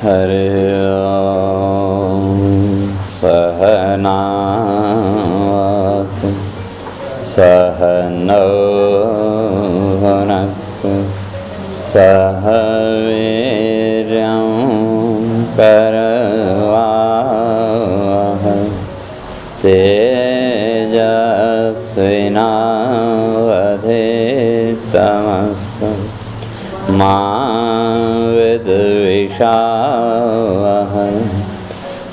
हरि ओम। सहनावतु सहनौ भुनक्तु सह वीर्यं करवावहै तेजस्विनावधीतमस्तु मा विद्विषावहै।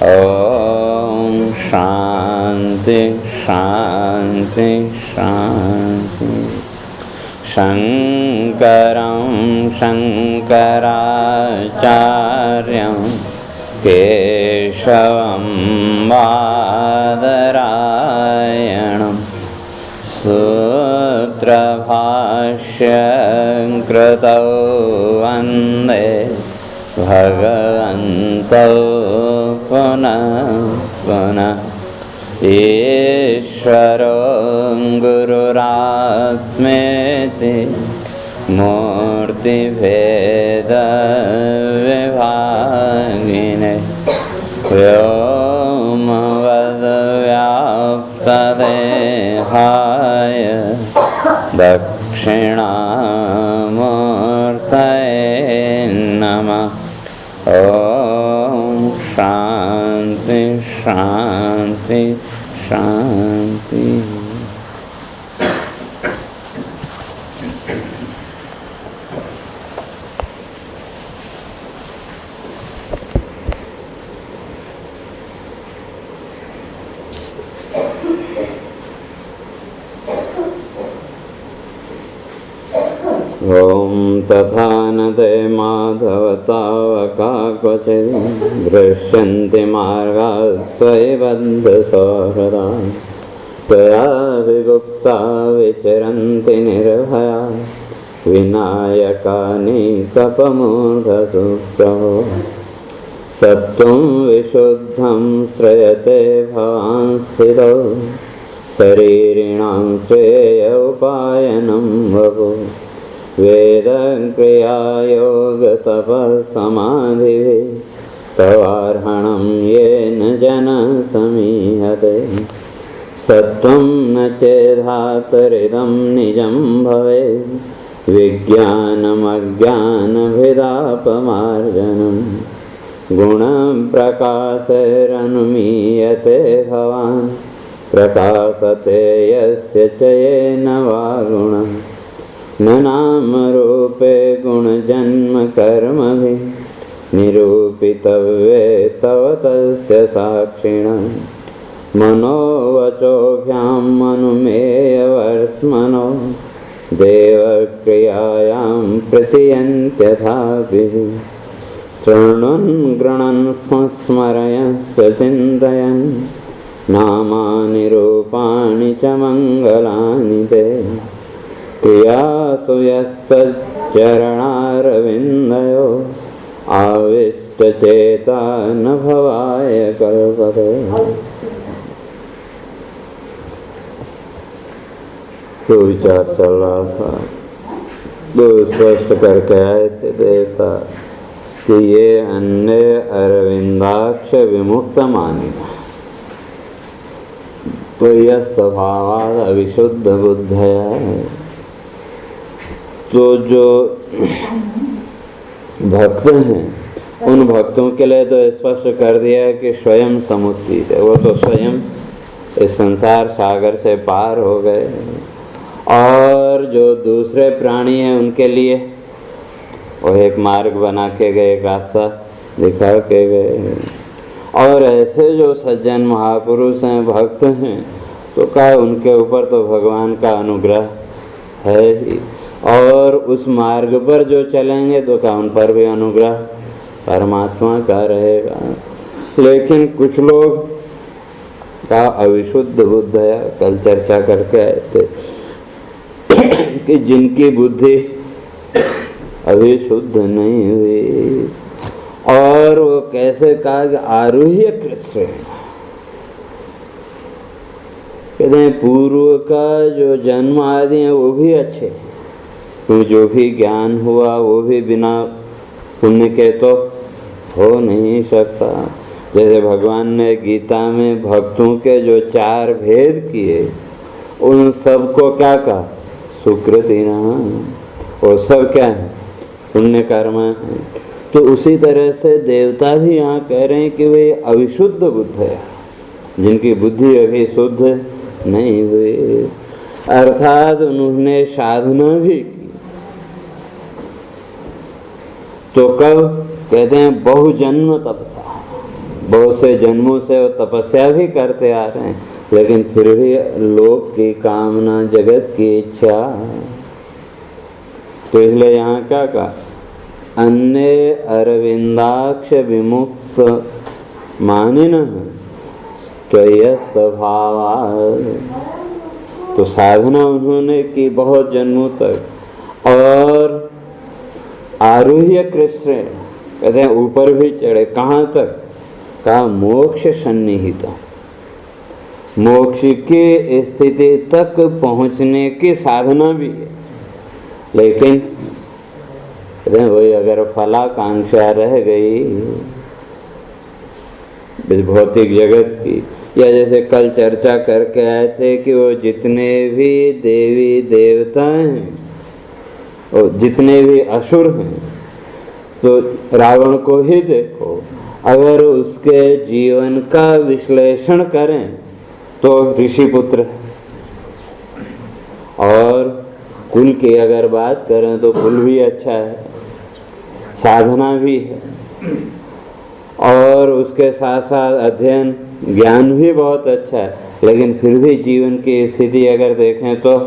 ओम शांति शांति शांति। शंकरं शंकराचार्यं केशवं बादरायणं सूत्रभाष्यं कृतौ वन्दे भगवन्तौ पुनः पुनः। ईश्वरो गुरुरात्मेति मूर्तिभेदविभागिने व्योमवद्व्याप्तदेहाय दक्षिणामूर्तये नमः। ओम शांति शांति शांति। ओम तथा न ते माधव तावका क्वचित् दृश्यन्ते मार्गात् त्वयि बद्धसहृदा त्वया विगुप्ता विचरन्ति निर्भया विनायकानि कपमूर्धसु प्रभो। सत्त्वं विशुद्धं श्रयते भवान् स्थितौ शरीरिणां श्रेय उपायनं वपुः वेदक्रियायोगतपःसमाधिभिः तवार्हणं येन जनः समीहते। सत्त्वं न चेद्धातरिदं निजं भवेत् विज्ञानमज्ञानभिदापमार्जनं गुणप्रकाशैरनुमीयते भवान् प्रकाशते यस्य च येन वा गुणः। न नामरूपे गुणजन्म कर्मभिः निरूपितव्ये तव तस्य साक्षिणः। मनोवचोभ्यां मनुमेयवर्त्मनो देवक्रियायां प्रतीयन्त्यथापि शृण्वन् गृह्णन् संस्मरन् स्वचिन्तयन् नामानि रूपाणि च मङ्गलानि ते। क्रियासु यस्तच्चरणारविन्दयो आविष्टचेता न भवाय कल्पते। तो विचार चल रहा था, दो स्पष्ट करके आए थे देवता कि ये अन्य अरविंदाक्ष विमुक्त मानिना तो यस्तभावाद अविशुद्ध बुद्धया। तो जो भक्त हैं उन भक्तों के लिए तो स्पष्ट कर दिया है कि स्वयं समुत्थित है, वो तो स्वयं इस संसार सागर से पार हो गए। और जो दूसरे प्राणी हैं उनके लिए वो एक मार्ग बना के गए, एक रास्ता दिखा के गए। और ऐसे जो सज्जन महापुरुष हैं, भक्त हैं, तो कहा उनके ऊपर तो भगवान का अनुग्रह है ही। और उस मार्ग पर जो चलेंगे तो कहा उन पर भी अनुग्रह परमात्मा का रहेगा। लेकिन कुछ लोग का अविशुद्ध बुद्ध है, कल चर्चा करके आए थे कि जिनकी बुद्धि अभी शुद्ध नहीं हुई। और वो कैसे कहा कि आरूह्य कृष्ण कहते हैं पूर्व का जो जन्म आदि है वो भी अच्छे, तो जो भी ज्ञान हुआ वो भी बिना पुण्य के तो हो नहीं सकता। जैसे भगवान ने गीता में भक्तों के जो 4 भेद किए, उन सबको क्या कहा? सुकृति ना। और सब क्या है? पुण्य कर्मा है। तो उसी तरह से देवता भी यहाँ कह रहे हैं कि वे अविशुद्ध बुद्ध है, जिनकी बुद्धि अभी शुद्ध नहीं हुई, अर्थात उन्होंने साधना भी की। तो कब? कहते हैं बहुजन्म तपसा, बहुत से जन्मों से वो तपस्या भी करते आ रहे हैं, लेकिन फिर भी लोक की कामना, जगत की इच्छा। तो इसलिए यहाँ क्या कहा? अन्य अरविंदाक्ष विमुक्त मानिनः त्वयस्त भावा। तो साधना उन्होंने की बहुत जन्मों तक, और आरूह्य कृष्ण, कहते हैं ऊपर भी चढ़े। कहाँ तक? कहा मोक्ष सन्निहित, मोक्ष की स्थिति तक पहुँचने की साधना भी है। लेकिन वही अगर फलाकांक्षा रह गई भौतिक जगत की, या जैसे कल चर्चा करके आए थे कि वो जितने भी देवी देवता हैं और जितने भी असुर हैं, तो रावण को ही देखो, अगर उसके जीवन का विश्लेषण करें तो ऋषि पुत्र, और कुल की अगर बात करें तो कुल भी अच्छा है, साधना भी है, और उसके साथ साथ अध्ययन ज्ञान भी बहुत अच्छा है। लेकिन फिर भी जीवन की स्थिति अगर देखें तो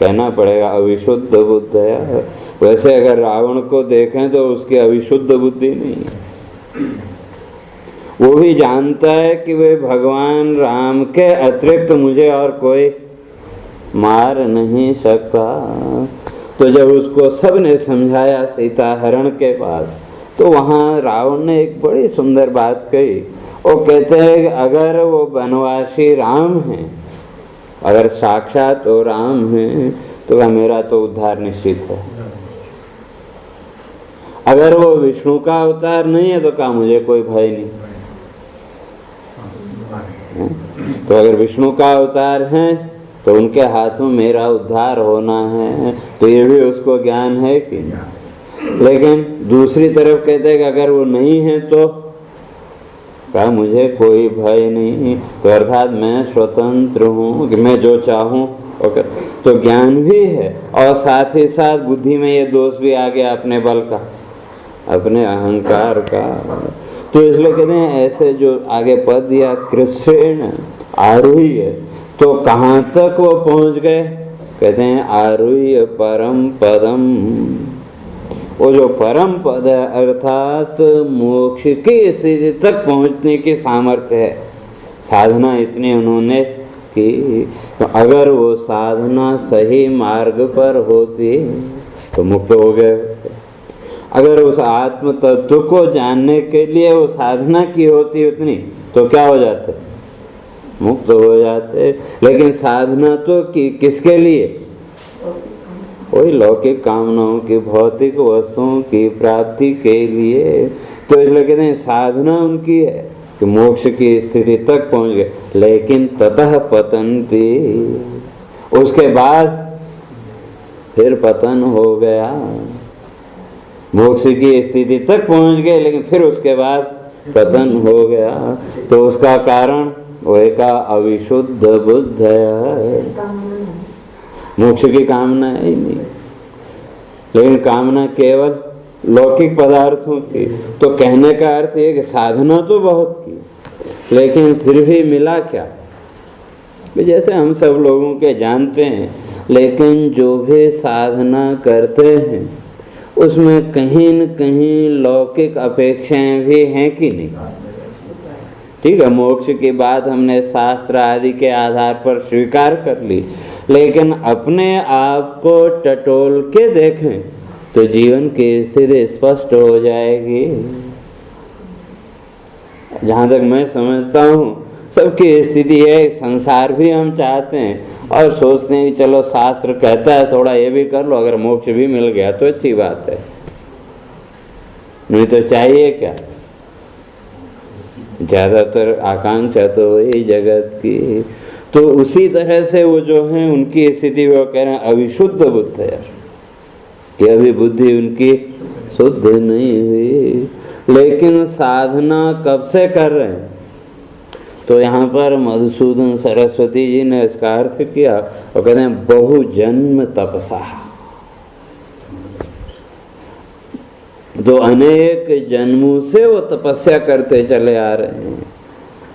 कहना पड़ेगा अविशुद्ध बुद्ध है। वैसे अगर रावण को देखें तो उसकी अविशुद्ध बुद्धि नहीं है, वो भी जानता है कि वे भगवान राम के अतिरिक्त मुझे और कोई मार नहीं सकता। तो जब उसको सबने समझाया सीता हरण के बाद, तो वहाँ रावण ने एक बड़ी सुंदर बात कही। वो कहते हैं कि अगर वो वनवासी राम हैं, अगर साक्षात वो राम हैं, तो क्या मेरा तो उद्धार निश्चित है। अगर वो विष्णु का अवतार नहीं है तो क्या मुझे कोई भय नहीं। तो अगर विष्णु का अवतार है तो उनके हाथों मेरा उद्धार होना है, तो ये भी उसको ज्ञान है कि नहीं। लेकिन दूसरी तरफ कहते हैं कि अगर वो नहीं है तो क्या मुझे कोई भय नहीं, तो अर्थात मैं स्वतंत्र हूँ कि मैं जो चाहूँ। तो ज्ञान भी है और साथ ही साथ बुद्धि में ये दोष भी आ गया अपने बल का, अपने अहंकार का। तो इसलिए कहते हैं ऐसे जो आगे पद दिया कृष्ण आरूह्य, तो कहाँ तक वो पहुँच गए? कहते हैं आरूह्य परम पदम। वो जो परम पद है अर्थात मोक्ष की स्थिति तक पहुँचने की सामर्थ्य है। साधना इतनी उन्होंने की, तो अगर वो साधना सही मार्ग पर होती तो मुक्त हो गए होते। अगर उस आत्म तत्व को जानने के लिए वो साधना की होती उतनी, तो क्या हो जाते? मुक्त हो जाते। लेकिन साधना तो किसके लिए? वही लौकिक कामनाओं की, भौतिक वस्तुओं की प्राप्ति के लिए। तो इसलिए कहते हैं साधना उनकी है कि मोक्ष की स्थिति तक पहुंच गए। लेकिन ततः पतंती, उसके बाद फिर पतन हो गया। मोक्ष की स्थिति तक पहुंच गए लेकिन फिर उसके बाद पतन हो गया। तो उसका कारण वही का अविशुद्ध बुद्ध है। मोक्ष की कामना है ही नहीं, लेकिन कामना केवल लौकिक पदार्थों की। तो कहने का अर्थ ये कि साधना तो बहुत की, लेकिन फिर भी मिला क्या? जैसे हम सब लोगों के जानते हैं, लेकिन जो भी साधना करते हैं उसमें कहीं न कहीं लौकिक अपेक्षाएं भी हैं कि नहीं? ठीक है, मोक्ष की बात हमने शास्त्र आदि के आधार पर स्वीकार कर ली, लेकिन अपने आप को टटोल के देखें तो जीवन की स्थिति स्पष्ट हो जाएगी। जहाँ तक मैं समझता हूँ सबकी स्थिति है, संसार भी हम चाहते हैं और सोचते हैं कि चलो शास्त्र कहता है थोड़ा ये भी कर लो, अगर मोक्ष भी मिल गया तो अच्छी बात है। नहीं तो चाहिए क्या? ज़्यादातर आकांक्षा तो वही जगत की। तो उसी तरह से वो जो हैं उनकी स्थिति वो कह रहे हैं अविशुद्ध बुद्ध है, कि अभी बुद्धि उनकी शुद्ध नहीं हुई। लेकिन साधना कब से कर रहे हैं? तो यहाँ पर मधुसूदन सरस्वती जी ने इसका अर्थ किया, वो कहते हैं बहु जन्म तपसा। जो अनेक जन्मों से वो तपस्या करते चले आ रहे हैं,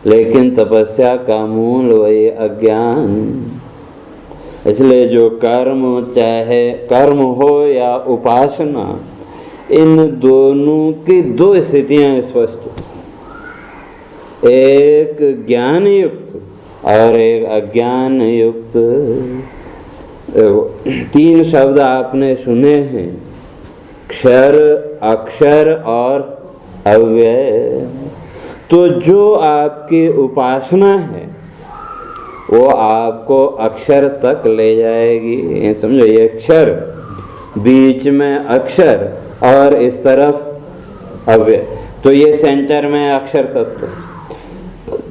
लेकिन तपस्या का मूल वही अज्ञान। इसलिए जो कर्म, चाहे कर्म हो या उपासना, इन दोनों की दो स्थितियां स्पष्ट, एक ज्ञान युक्त और एक अज्ञान युक्त। तीन शब्द आपने सुने हैं, क्षर, अक्षर और अव्यय। तो जो आपकी उपासना है वो आपको अक्षर तक ले जाएगी। समझो, ये क्षर, बीच में अक्षर और इस तरफ अव्यय, तो ये सेंटर में अक्षर तत्व।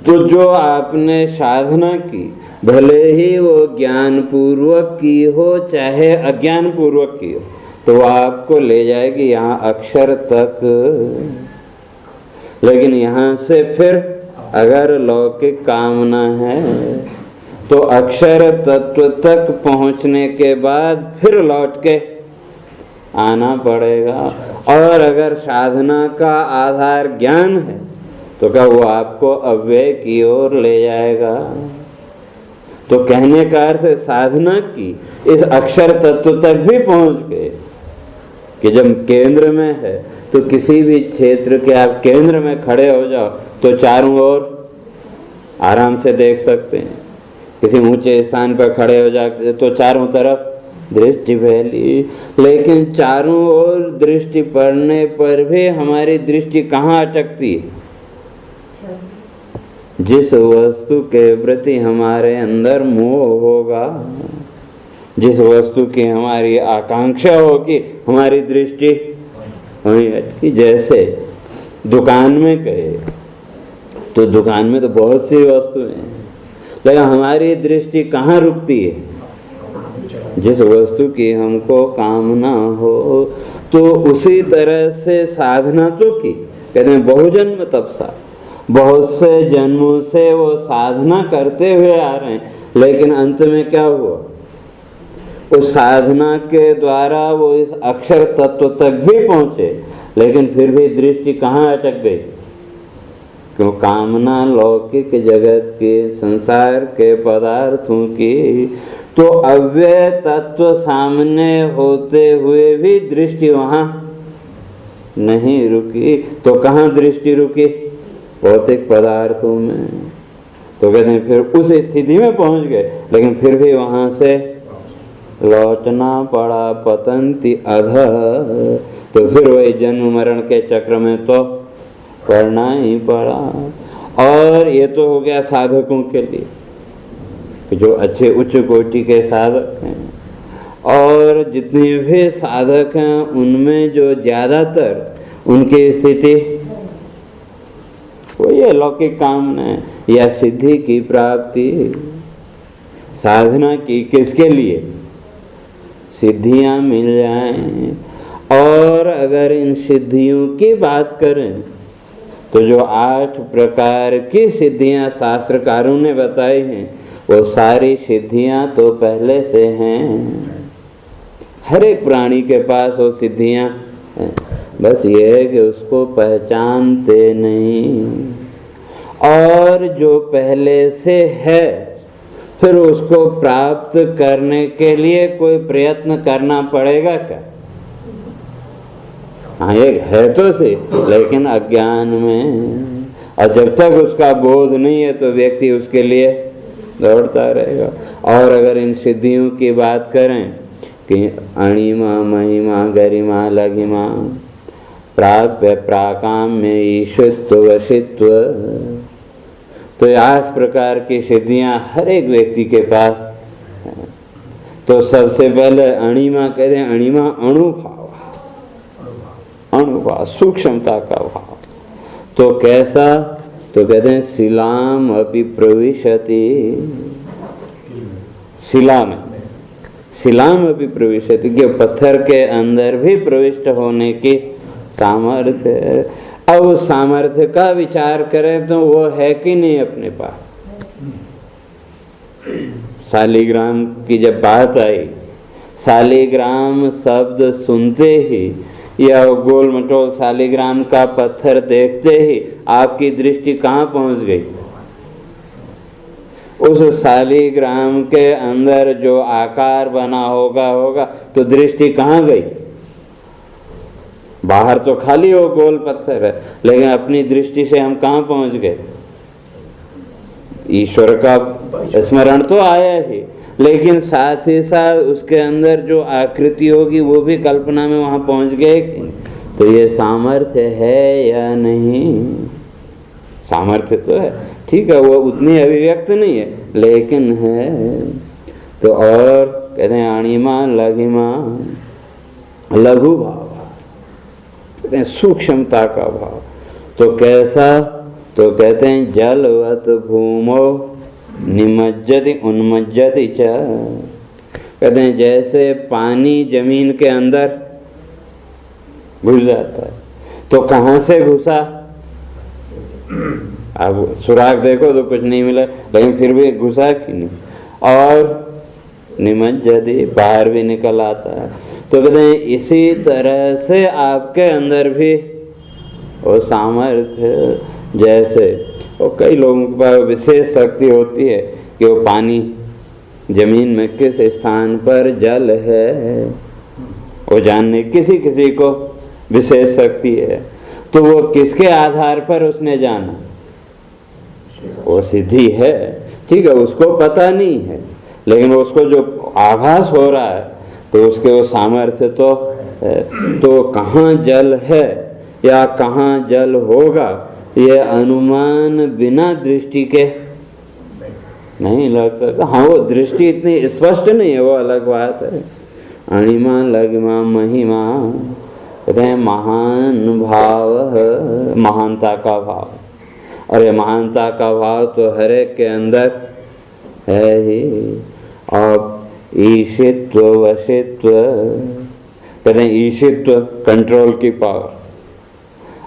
तो जो आपने साधना की, भले ही वो ज्ञान पूर्वक की हो चाहे अज्ञान पूर्वक की हो, तो वो आपको ले जाएगी यहाँ अक्षर तक। लेकिन यहाँ से फिर अगर लौकिक कामना है तो अक्षर तत्व तक पहुँचने के बाद फिर लौट के आना पड़ेगा। और अगर साधना का आधार ज्ञान है तो क्या वो आपको अव्यय की ओर ले जाएगा। तो कहने का अर्थ साधना की इस अक्षर तत्व तक भी पहुंच गए कि जब केंद्र में है तो किसी भी क्षेत्र के आप केंद्र में खड़े हो जाओ तो चारों ओर आराम से देख सकते हैं। किसी ऊंचे स्थान पर खड़े हो जाते तो चारों तरफ दृष्टि फैली, लेकिन चारों ओर दृष्टि पड़ने पर भी हमारी दृष्टि कहाँ अटकती है? जिस वस्तु के प्रति हमारे अंदर मोह होगा, जिस वस्तु की हमारी आकांक्षा होगी, हमारी दृष्टि वहीं अटकी। जैसे दुकान में गए तो दुकान में तो बहुत सी वस्तुएं हैं, लेकिन हमारी दृष्टि कहाँ रुकती है? जिस वस्तु की हमको कामना हो। तो उसी तरह से साधना तो की, कहते हैं बहुजन्म तपसा, बहुत से जन्मों से वो साधना करते हुए आ रहे हैं, लेकिन अंत में क्या हुआ? उस साधना के द्वारा वो इस अक्षर तत्व तक भी पहुंचे, लेकिन फिर भी दृष्टि कहाँ अटक गई? क्यों? कामना लौकिक जगत के, संसार के पदार्थों की। तो अव्यय तत्व सामने होते हुए भी दृष्टि वहां नहीं रुकी। तो कहाँ दृष्टि रुकी? भौतिक पदार्थों में। तो कहते हैं फिर उस स्थिति में पहुंच गए, लेकिन फिर भी वहां से लौटना पड़ा, पतंति अधः। तो फिर वही जन्म मरण के चक्र में तो पढ़ना ही पड़ा। और ये तो हो गया साधकों के लिए, जो अच्छे उच्च कोटि के साधक हैं। और जितने भी साधक हैं उनमें जो ज्यादातर उनकी स्थिति वो ये लौकिक कामना या सिद्धि की प्राप्ति। साधना की किसके लिए? सिद्धियां मिल जाएं। और अगर इन सिद्धियों की बात करें तो जो 8 प्रकार की सिद्धियां शास्त्रकारों ने बताई हैं, वो सारी सिद्धियां तो पहले से हैं। हर एक प्राणी के पास वो सिद्धियां हैं, बस ये है कि उसको पहचानते नहीं। और जो पहले से है, फिर उसको प्राप्त करने के लिए कोई प्रयत्न करना पड़ेगा क्या? हाँ, एक है तो सही, लेकिन अज्ञान में। और जब तक उसका बोध नहीं है तो व्यक्ति उसके लिए दौड़ता रहेगा। और अगर इन सिद्धियों की बात करें कि अणिमा, महिमा, गरिमा, लघिमा, प्राप्य, प्राकाम्य, ईशित्व, वशित्व, तो 8 प्रकार की सिद्धियां हर एक व्यक्ति के पास है। तो सबसे पहले अणिमा कहते हैं, अणिमा अणुभाव। अणुभाव, सूक्ष्मता का भाव। तो कैसा? तो कहते हैं शिलाम अपि प्रविशति, शिला में, शिलाम अपि प्रविशति, कि पत्थर के अंदर भी प्रविष्ट होने की सामर्थ्य है। अब उस सामर्थ्य का विचार करें तो वो है कि नहीं अपने पास। शालिग्राम की जब बात आई, शालिग्राम शब्द सुनते ही या गोल मटोल शालिग्राम का पत्थर देखते ही आपकी दृष्टि कहाँ पहुँच गई? उस शालिग्राम के अंदर जो आकार बना होगा तो दृष्टि कहाँ गई? बाहर तो खाली वो गोल पत्थर है, लेकिन अपनी दृष्टि से हम कहाँ पहुँच गए? ईश्वर का स्मरण तो आया ही, लेकिन साथ ही साथ उसके अंदर जो आकृति होगी वो भी कल्पना में वहां पहुंच गए। तो ये सामर्थ्य है या नहीं? सामर्थ्य तो है, ठीक है, वो उतनी अभिव्यक्त नहीं है लेकिन है। तो और कहते हैं अणिमा लघिमा, लघु भाव, कहते हैं सूक्ष्मता का भाव। तो कैसा? तो कहते हैं जलवत भूमो निमज्जति उन्मज्जति च, कहते हैं जैसे पानी जमीन के अंदर घुस जाता है, तो कहाँ से घुसा? अब सुराग देखो तो कुछ नहीं मिला, लेकिन फिर भी घुसा कि नहीं? और निमज्जति, बाहर भी निकल आता है। तो कहते हैं इसी तरह से आपके अंदर भी वो सामर्थ्य, जैसे वो कई लोगों के पास विशेष शक्ति होती है कि वो पानी जमीन में किस स्थान पर जल है वो जानने किसी किसी को विशेष शक्ति है। तो वो किसके आधार पर उसने जाना? वो सिद्धि है, ठीक है, उसको पता नहीं है, लेकिन उसको जो आभास हो रहा है तो उसके वो सामर्थ्य तो है। तो कहाँ जल है या कहाँ जल होगा, ये अनुमान बिना दृष्टि के नहीं लग सकता। हाँ, वो दृष्टि इतनी स्पष्ट नहीं है, वो अलग बात है। अणिमा लघिमा महिमा, कहते हैं महान भाव, महानता का भाव। अरे महानता का भाव तो हर एक के अंदर है ही। और ईशित्व वशित्व, कहते हैं ईशित्व कंट्रोल की पावर,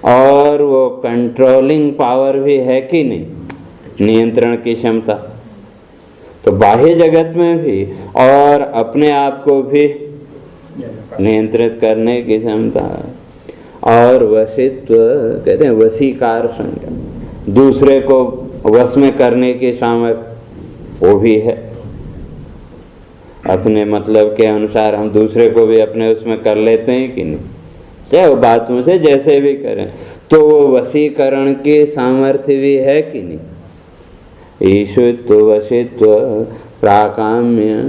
और वो कंट्रोलिंग पावर भी है कि नहीं, नियंत्रण की क्षमता। तो बाह्य जगत में भी और अपने आप को भी नियंत्रित करने की क्षमता। और वशित्व, कहते हैं वशीकार संज्ञा, दूसरे को वश में करने की सामर्थ्य वो भी है। अपने मतलब के अनुसार हम दूसरे को भी अपने उसमें कर लेते हैं कि नहीं, चाहे वो बातों से जैसे भी करें, तो वो वशीकरण की सामर्थ्य भी है कि नहीं। ईशित्व वशित्व प्राकाम्य,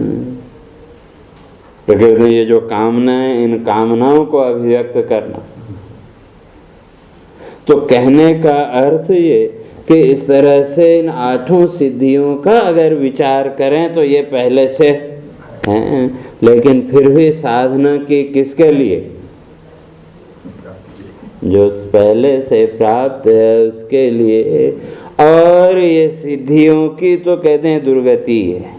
प्रकृति में ये जो कामना है, इन कामनाओं को अभिव्यक्त करना। तो कहने का अर्थ ये कि इस तरह से इन आठों सिद्धियों का अगर विचार करें तो ये पहले से हैं, लेकिन फिर भी साधना की किसके लिए? जो पहले से प्राप्त है उसके लिए। और ये सिद्धियों की तो कहते हैं दुर्गति है।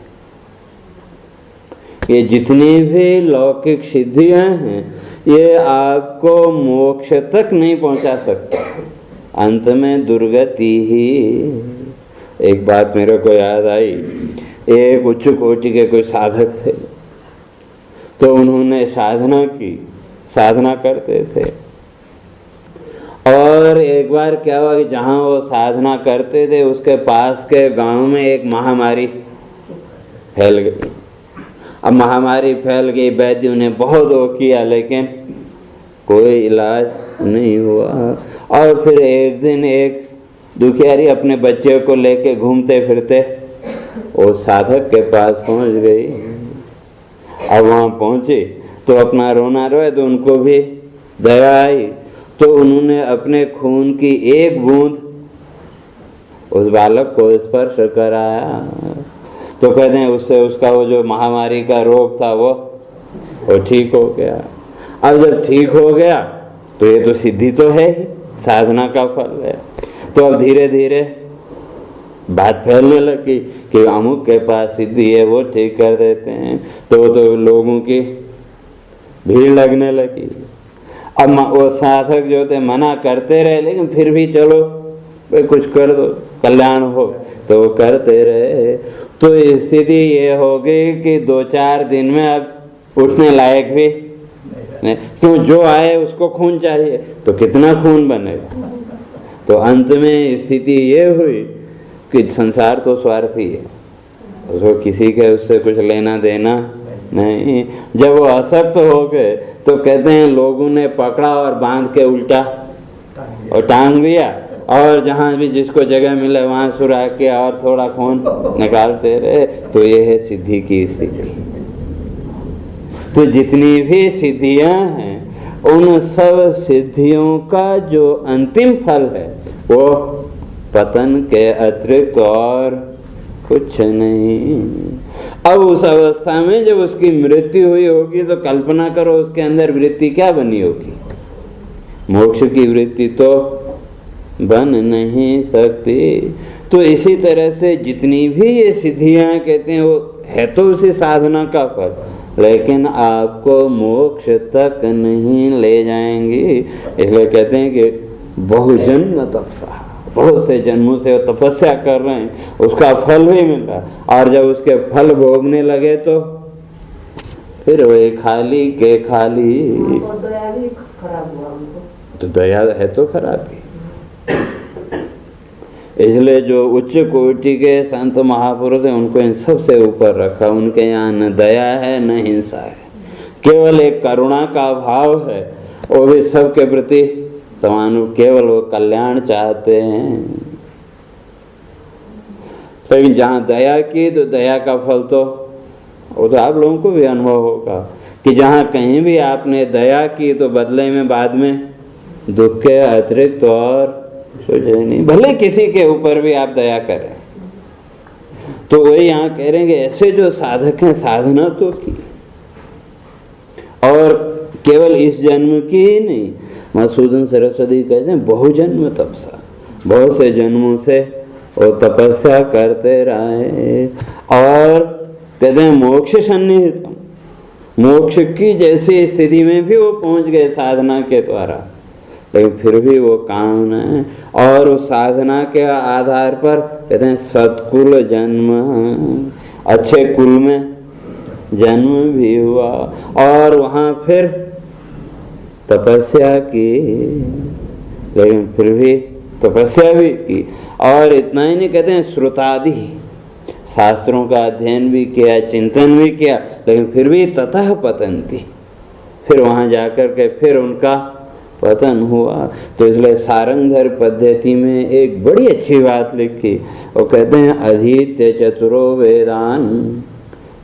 ये जितनी भी लौकिक सिद्धियां हैं ये आपको मोक्ष तक नहीं पहुंचा सकते, अंत में दुर्गति ही। एक बात मेरे को याद आई, एक उच्च कोटि के कोई साधक थे, तो उन्होंने साधना की, साधना करते थे। और एक बार क्या हुआ कि जहाँ वो साधना करते थे उसके पास के गांव में एक महामारी फैल गई। अब महामारी फैल गई, वैद्यों ने बहुत वो किया लेकिन कोई इलाज नहीं हुआ। और फिर एक दिन एक दुखियारी अपने बच्चे को लेके घूमते फिरते वो साधक के पास पहुंच गई। अब वहाँ पहुँचे तो अपना रोना रोए तो उनको भी दया आई, तो उन्होंने अपने खून की एक बूंद उस बालक को स्पर्श कराया। तो कहते हैं उससे उसका वो जो महामारी का रोग था वो ठीक हो गया। अब जब ठीक हो गया तो ये तो सिद्धि तो है ही, साधना का फल है। तो अब धीरे धीरे बात फैलने लगी कि अमुक के पास सिद्धि है, वो ठीक कर देते हैं। तो लोगों की भीड़ लगने लगी। अब वो साधक जो थे मना करते रहे, लेकिन फिर भी चलो भाई कुछ कर दो, कल्याण हो, तो वो करते रहे। तो स्थिति ये हो गई कि 2-4 दिन में अब उठने लायक भी नहीं, क्यों, जो आए उसको खून चाहिए, तो कितना खून बनेगा। तो अंत में स्थिति ये हुई कि संसार तो स्वार्थी है, उसको किसी के उससे कुछ लेना देना नहीं। जब वो असक्त हो गए तो कहते हैं लोगों ने पकड़ा और बांध के उल्टा और टांग दिया, और जहाँ भी जिसको जगह मिले वहाँ सुरा के और थोड़ा खून निकालते रहे। तो ये है सिद्धि की स्थिति। तो जितनी भी सिद्धियां हैं, उन सब सिद्धियों का जो अंतिम फल है वो पतन के अतिरिक्त और कुछ नहीं। अब उस अवस्था में जब उसकी मृत्यु हुई होगी तो कल्पना करो उसके अंदर वृत्ति क्या बनी होगी। मोक्ष की वृत्ति तो बन नहीं सकती। तो इसी तरह से जितनी भी ये सिद्धियां कहते हैं वो है तो उसी साधना का फल, लेकिन आपको मोक्ष तक नहीं ले जाएंगी। इसलिए कहते हैं कि बहुजन्म तपसा, बहुत से जन्मों से वो तपस्या कर रहे हैं, उसका फल भी मिल रहा, और जब उसके फल भोगने लगे तो फिर वही खाली के खाली। दया भी खराब हुआ उनको। तो दया है तो खराबी। इसलिए जो उच्च कोटि के संत महापुरुष हैं उनको इन सबसे ऊपर रखा। उनके यहाँ न दया है न हिंसा है, केवल एक करुणा का भाव है। वो भी सबके प्रति समान, केवल वो कल्याण चाहते हैं। लेकिन जहाँ दया की तो दया का फल तो वो तो आप लोगों को भी अनुभव होगा कि जहाँ कहीं भी आपने दया की तो बदले में बाद में दुख के अतिरिक्त और सोचे नहीं। भले किसी के ऊपर भी आप दया करें, तो वही यहाँ कह रहे हैं ऐसे जो साधक हैं साधना तो की, और केवल इस जन्म की ही नहीं। मधुसूदन सरस्वती कहते हैं बहुजन्म तपसा, बहुत से जन्मों से वो तपस्या करते रहे। और कहते हैं मोक्ष सन्निहितम, मोक्ष की जैसी स्थिति में भी वो पहुंच गए साधना के द्वारा, लेकिन फिर भी वो काम है। और उस साधना के आधार पर कहते हैं सत्कुल जन्म, अच्छे कुल में जन्म भी हुआ, और वहाँ फिर तपस्या की, लेकिन फिर भी तपस्या भी की। और इतना ही नहीं, कहते हैं श्रुतादि, शास्त्रों का अध्ययन भी किया, चिंतन भी किया, लेकिन फिर भी ततः पतंती, फिर वहाँ जाकर के फिर उनका पतन हुआ। तो इसलिए सारंगधर पद्धति में एक बड़ी अच्छी बात लिखी। वो कहते हैं अधीत्य चतुरो वेदान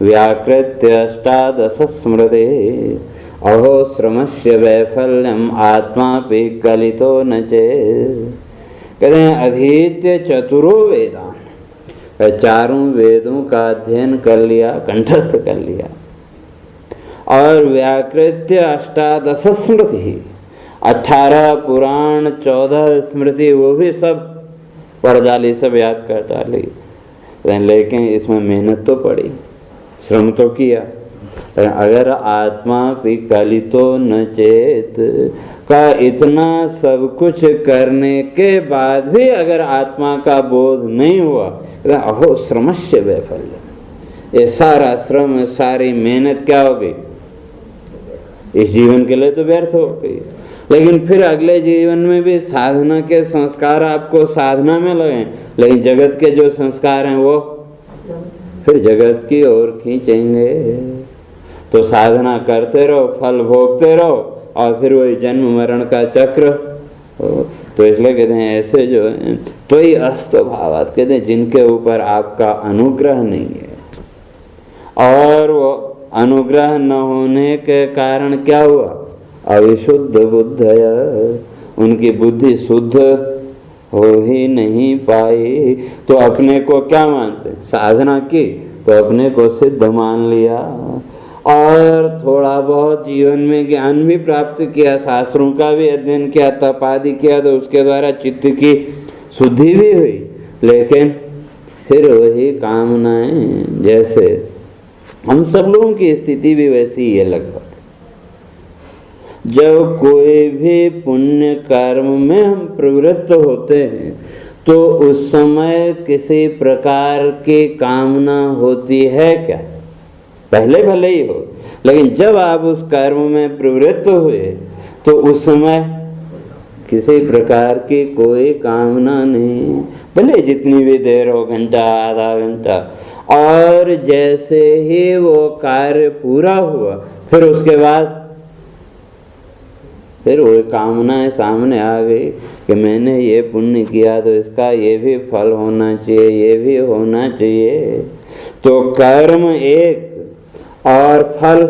व्याकृत्य अष्टादश स्मृते अहो श्रमस्य वैफल्यम आत्मा पे कलितो न चेत्। कहते हैं अधीत्य चतुरो वेदान, चारों वेदों का अध्ययन कर लिया, कंठस्थ कर लिया, और व्याकृत्य अष्टादश स्मृति, 18 पुराण 14 स्मृति, वो भी सब पढ़ डाली, सब याद कर डाली। लेकिन इसमें मेहनत तो पड़ी, श्रम तो किया। अगर आत्मा विकलितो न चेत का इतना सब कुछ करने के बाद भी अगर आत्मा का बोध नहीं हुआ, अहो श्रमस्य वैफल्य, ये सारा श्रम सारी मेहनत क्या हो गई, इस जीवन के लिए तो व्यर्थ हो गई। लेकिन फिर अगले जीवन में भी साधना के संस्कार आपको साधना में लगे, लेकिन जगत के जो संस्कार हैं वो फिर जगत की ओर खींचेंगे। तो साधना करते रहो, फल भोगते रहो, और फिर वही जन्म मरण का चक्र। तो इसलिए कहते हैं ऐसे जो है तो ही अस्त भावात, कहते हैं जिनके ऊपर आपका अनुग्रह नहीं है, और वो अनुग्रह न होने के कारण क्या हुआ, अविशुद्ध बुद्धया, उनकी बुद्धि शुद्ध हो ही नहीं पाई। तो अपने को क्या मानते, साधना की तो अपने को सिद्ध मान लिया, और थोड़ा बहुत जीवन में ज्ञान भी प्राप्त किया, शास्त्रों का भी अध्ययन किया, तप आदि किया, तो उसके द्वारा चित्त की शुद्धि भी हुई, लेकिन फिर वही कामनाएं, जैसे हम सब लोगों की स्थिति भी वैसी ही है लगभग। जब कोई भी पुण्य कर्म में हम प्रवृत्त होते हैं तो उस समय किसी प्रकार की कामना होती है क्या? पहले भले ही हो, लेकिन जब आप उस कर्म में प्रवृत्त हुए तो उस समय किसी प्रकार की कोई कामना नहीं, भले जितनी भी देर हो, घंटा, आधा घंटा। और जैसे ही वो कार्य पूरा हुआ, फिर उसके बाद फिर वो कामनाएं सामने आ गई कि मैंने ये पुण्य किया तो इसका ये भी फल होना चाहिए, ये भी होना चाहिए। तो कर्म एक और फल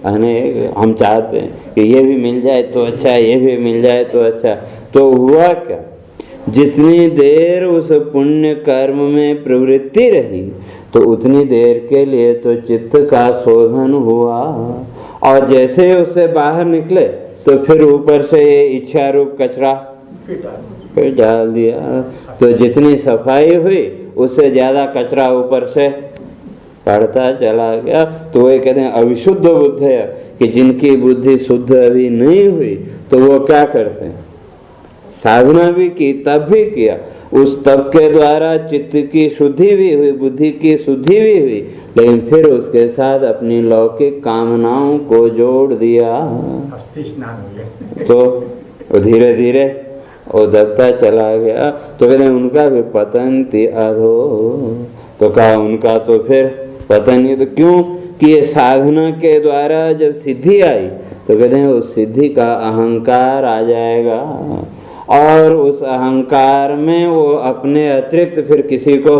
अनेक। हम चाहते हैं कि ये भी मिल जाए तो अच्छा, ये भी मिल जाए तो अच्छा। तो हुआ क्या? जितनी देर उस पुण्य कर्म में प्रवृत्ति रही तो उतनी देर के लिए तो चित्त का शोधन हुआ, और जैसे उससे बाहर निकले तो फिर ऊपर से ये इच्छा रूप कचरा फिर डाल दिया। तो जितनी सफाई हुई उससे ज्यादा कचरा ऊपर से पड़ता चला गया। तो वो कहते हैं अविशुद्ध बुद्ध है, कि जिनकी बुद्धि शुद्ध अभी नहीं हुई तो वो क्या करते हैं, साधना भी की, तब भी किया, उस तप के द्वारा चित्त की शुद्धि भी हुई, बुद्धि की शुद्धि भी हुई, लेकिन फिर उसके साथ अपनी लौकिक कामनाओं को जोड़ दिया तो धीरे धीरे वो दबता चला गया। तो कहते हैं उनका भी पतन थी अधो। तो कहा उनका तो फिर पतन ही, तो क्यों कि ये साधना के द्वारा जब सिद्धि आई तो कहते हैं उस सिद्धि का अहंकार आ जाएगा, और उस अहंकार में वो अपने अतिरिक्त फिर किसी को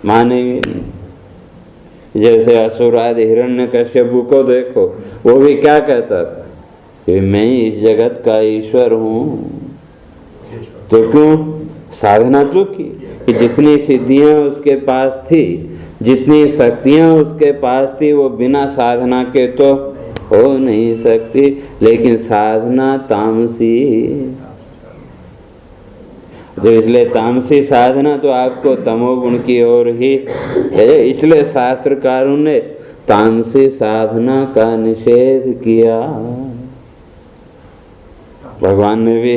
मानेंगे नहीं। जैसे असुर आदि हिरण्यकश्यप को देखो, वो भी क्या कहता था कि मैं इस जगत का ईश्वर हूँ। तो क्यों? साधना तो की कि जितनी सिद्धियां उसके पास थी, जितनी शक्तियां उसके पास थी, वो बिना साधना के तो हो नहीं सकती। लेकिन साधना तामसी, तो इसलिए तामसी साधना तो आपको तमोगुण की ओर ही है। इसलिए शास्त्रकारों ने तामसी साधना का निषेध किया। भगवान ने भी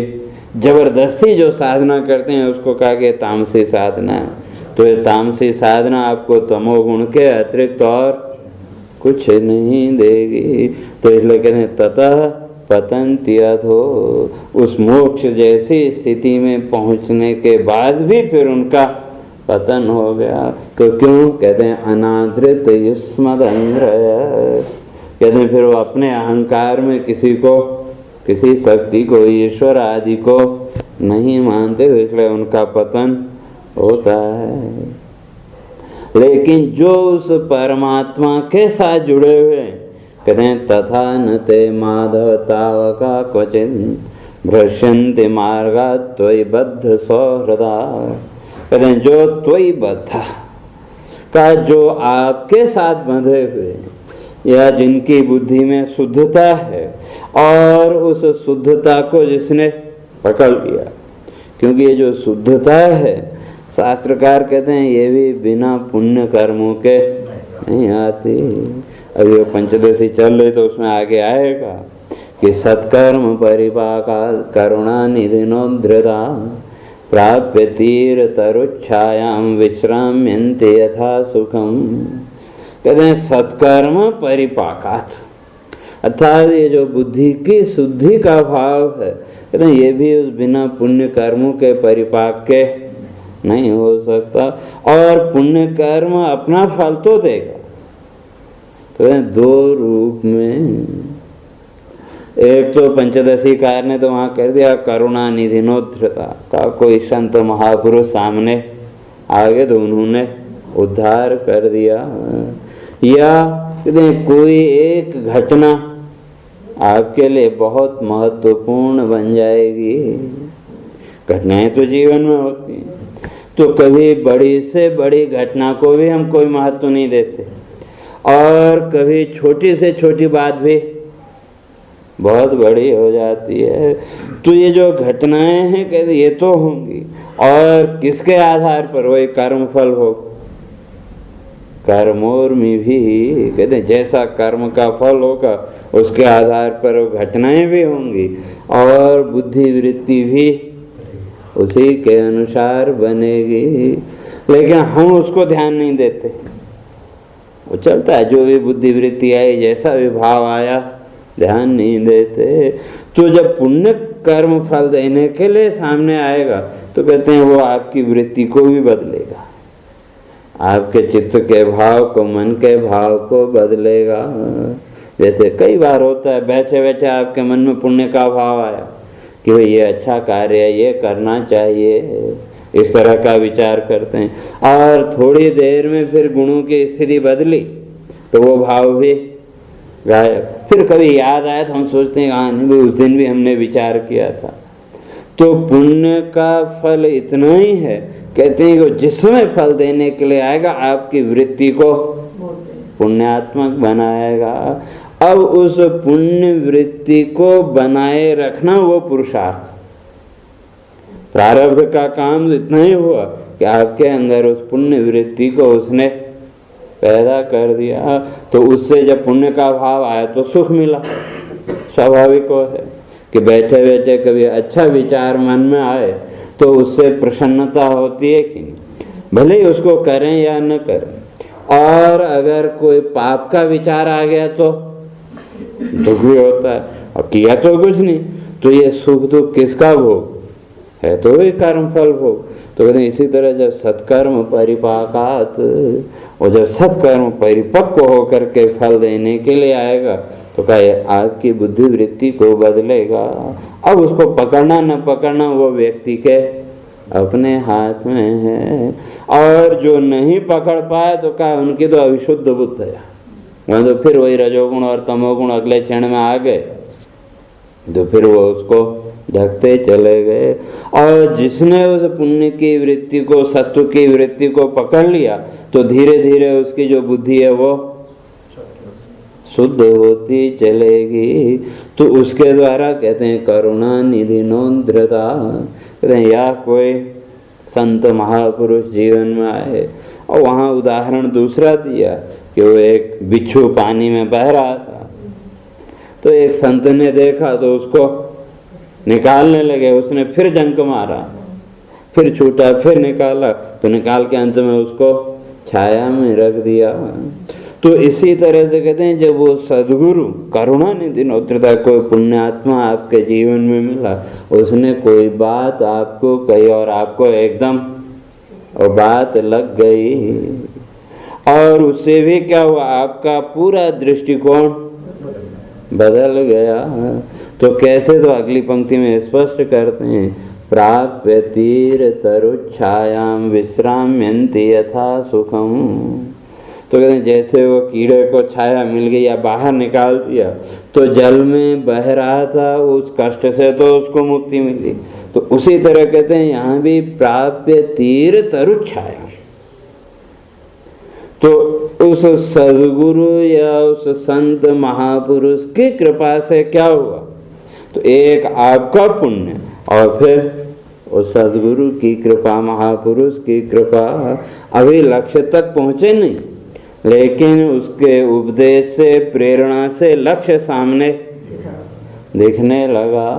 जबरदस्ती जो साधना करते हैं उसको कहा कि तामसी साधना है। तो ये तामसी साधना आपको तमोगुण के अतिरिक्त और कुछ नहीं देगी। तो इसलिए कहते हैं ततः पतन्ति अधो, उस मोक्ष जैसी स्थिति में पहुंचने के बाद भी फिर उनका पतन हो गया। तो क्यों? कहते हैं अनादृत युष्मदंग्रय, कहते हैं फिर वो अपने अहंकार में किसी को, किसी शक्ति को, ईश्वर आदि को नहीं मानते, तो इसलिए उनका पतन होता है। लेकिन जो उस परमात्मा के साथ जुड़े हुए हैं, कहते हैं तथा न ते माधव तावका क्वचिन् भ्रश्यन्ति मार्गा त्वयि बद्ध सौहृदा। कहते हैं जो त्वयि बद्ध का, जो आपके साथ बंधे हुए या जिनकी बुद्धि में शुद्धता है, और उस शुद्धता को जिसने पकड़ लिया, क्योंकि ये जो शुद्धता है शास्त्रकार कहते हैं ये भी बिना पुण्य कर्मों के नहीं आती। अभी वो पंचदशी चल रही तो उसमें आगे आएगा कि सत्कर्म परिपाका करुणा निधिनोद्धृता प्राप्य तीर तरुच्छायाम विश्राम्यन्ते यथा सुखम। कहते हैं सत्कर्म परिपाकात, अर्थात ये जो बुद्धि की शुद्धि का भाव है, कहते हैं ये भी उस बिना पुण्य कर्मों के परिपाक के नहीं हो सकता। और पुण्य कर्म अपना फल तो देगा, तो दो रूप में। एक तो पंचदशी कार ने तो वहां कर दिया करुणा निधिनोद्धृता का, कोई संत महापुरुष सामने आ गए तो उन्होंने उद्धार कर दिया। या कहते हैं कोई एक घटना आपके लिए बहुत महत्वपूर्ण बन जाएगी। घटनाएं तो जीवन में होती हैं, तो कभी बड़ी से बड़ी घटना को भी हम कोई महत्व नहीं देते, और कभी छोटी से छोटी बात भी बहुत बड़ी हो जाती है। तो ये जो घटनाएं हैं कहते ये तो होंगी, और किसके आधार पर? वही कर्म फल हो। कर्मोर्मी भी कहते हैं जैसा कर्म का फल होगा उसके आधार पर वो घटनाएं भी होंगी, और बुद्धि वृत्ति भी उसी के अनुसार बनेगी। लेकिन हम उसको ध्यान नहीं देते, वो चलता है, जो भी बुद्धि वृत्ति आई, जैसा भी भाव आया, ध्यान नहीं देते। तो जब पुण्य कर्म फल देने के लिए सामने आएगा तो कहते हैं वो आपकी वृत्ति को भी बदलेगा, आपके चित्त के भाव को, मन के भाव को बदलेगा। जैसे कई बार होता है, बैठे बैठे आपके मन में पुण्य का भाव आया कि भाई ये अच्छा कार्य है, ये करना चाहिए, इस तरह का विचार करते हैं, और थोड़ी देर में फिर गुणों की स्थिति बदली तो वो भाव भी गायब। फिर कभी याद आया तो हम सोचते हैं हाँ नहीं, उस दिन भी हमने विचार किया था। तो पुण्य का फल इतना ही है, कहते हैं कि जिसमें फल देने के लिए आएगा आपकी वृत्ति को पुण्यात्मक बनाएगा। अब उस पुण्य वृत्ति को बनाए रखना वो पुरुषार्थ। प्रारब्ध का काम इतना ही हुआ कि आपके अंदर उस पुण्य वृत्ति को उसने पैदा कर दिया, तो उससे जब पुण्य का भाव आया तो सुख मिला। स्वाभाविक है कि बैठे बैठे कभी अच्छा विचार मन में आए तो उससे प्रसन्नता होती है कि नहीं, भले ही उसको करें या न करें। और अगर कोई पाप का विचार आ गया तो दुख भी होता है, और किया तो कुछ नहीं, तो ये सुख दुख किसका भोग है? तो वही कर्म फल भोग। तो कहते हैं इसी तरह जब सत्कर्म परिपाकात, और जब सत्कर्म परिपक्व होकर के फल देने के लिए आएगा तो कहे आपकी बुद्धि वृत्ति को बदलेगा। अब उसको पकड़ना न पकड़ना वो व्यक्ति के अपने हाथ में है। और जो नहीं पकड़ पाए तो कहा उनकी तो अविशुद्ध बुद्धि है, वहाँ तो फिर वही रजोगुण और तमोगुण अगले क्षण में आ गए, तो फिर वो उसको ढकते चले गए। और जिसने उस पुण्य की वृत्ति को, सत्व की वृत्ति को पकड़ लिया तो धीरे धीरे उसकी जो बुद्धि है वो शुद्ध होती चलेगी। तो उसके द्वारा कहते हैं करुणा निधि नोन्द्रता, कहते हैं या कोई संत महापुरुष जीवन में आए, और वहाँ उदाहरण दूसरा दिया कि वो एक बिच्छू पानी में बह रहा था, तो एक संत ने देखा तो उसको निकालने लगे, उसने फिर जंक मारा, फिर छूटा, फिर निकाला, तो निकाल के अंत में उसको छाया में रख दिया। तो इसी तरह से कहते हैं जब वो सद्गुरु करुणा निधि नोत्रता, कोई पुण्यात्मा आपके जीवन में मिला, उसने कोई बात आपको कही और आपको एकदम और बात लग गई, और उससे भी क्या हुआ, आपका पूरा दृष्टिकोण बदल गया। तो कैसे? तो अगली पंक्ति में स्पष्ट करते हैं, प्राप्य तीर तरुच्छायाम विश्राम्यन्ति यथा सुखम। तो कहते हैं जैसे वो कीड़े को छाया मिल गई या बाहर निकाल दिया, तो जल में बह रहा था, उस कष्ट से तो उसको मुक्ति मिली। तो उसी तरह कहते हैं यहाँ भी प्राप्य तीर तरुच्छाया, तो उस सद्गुरु या उस संत महापुरुष की कृपा से क्या हुआ, तो एक आपका पुण्य और फिर उस सद्गुरु की कृपा, महापुरुष की कृपा। अभी लक्ष्य तक पहुँचे नहीं, लेकिन उसके उपदेश से, प्रेरणा से लक्ष्य सामने दिखने लगा।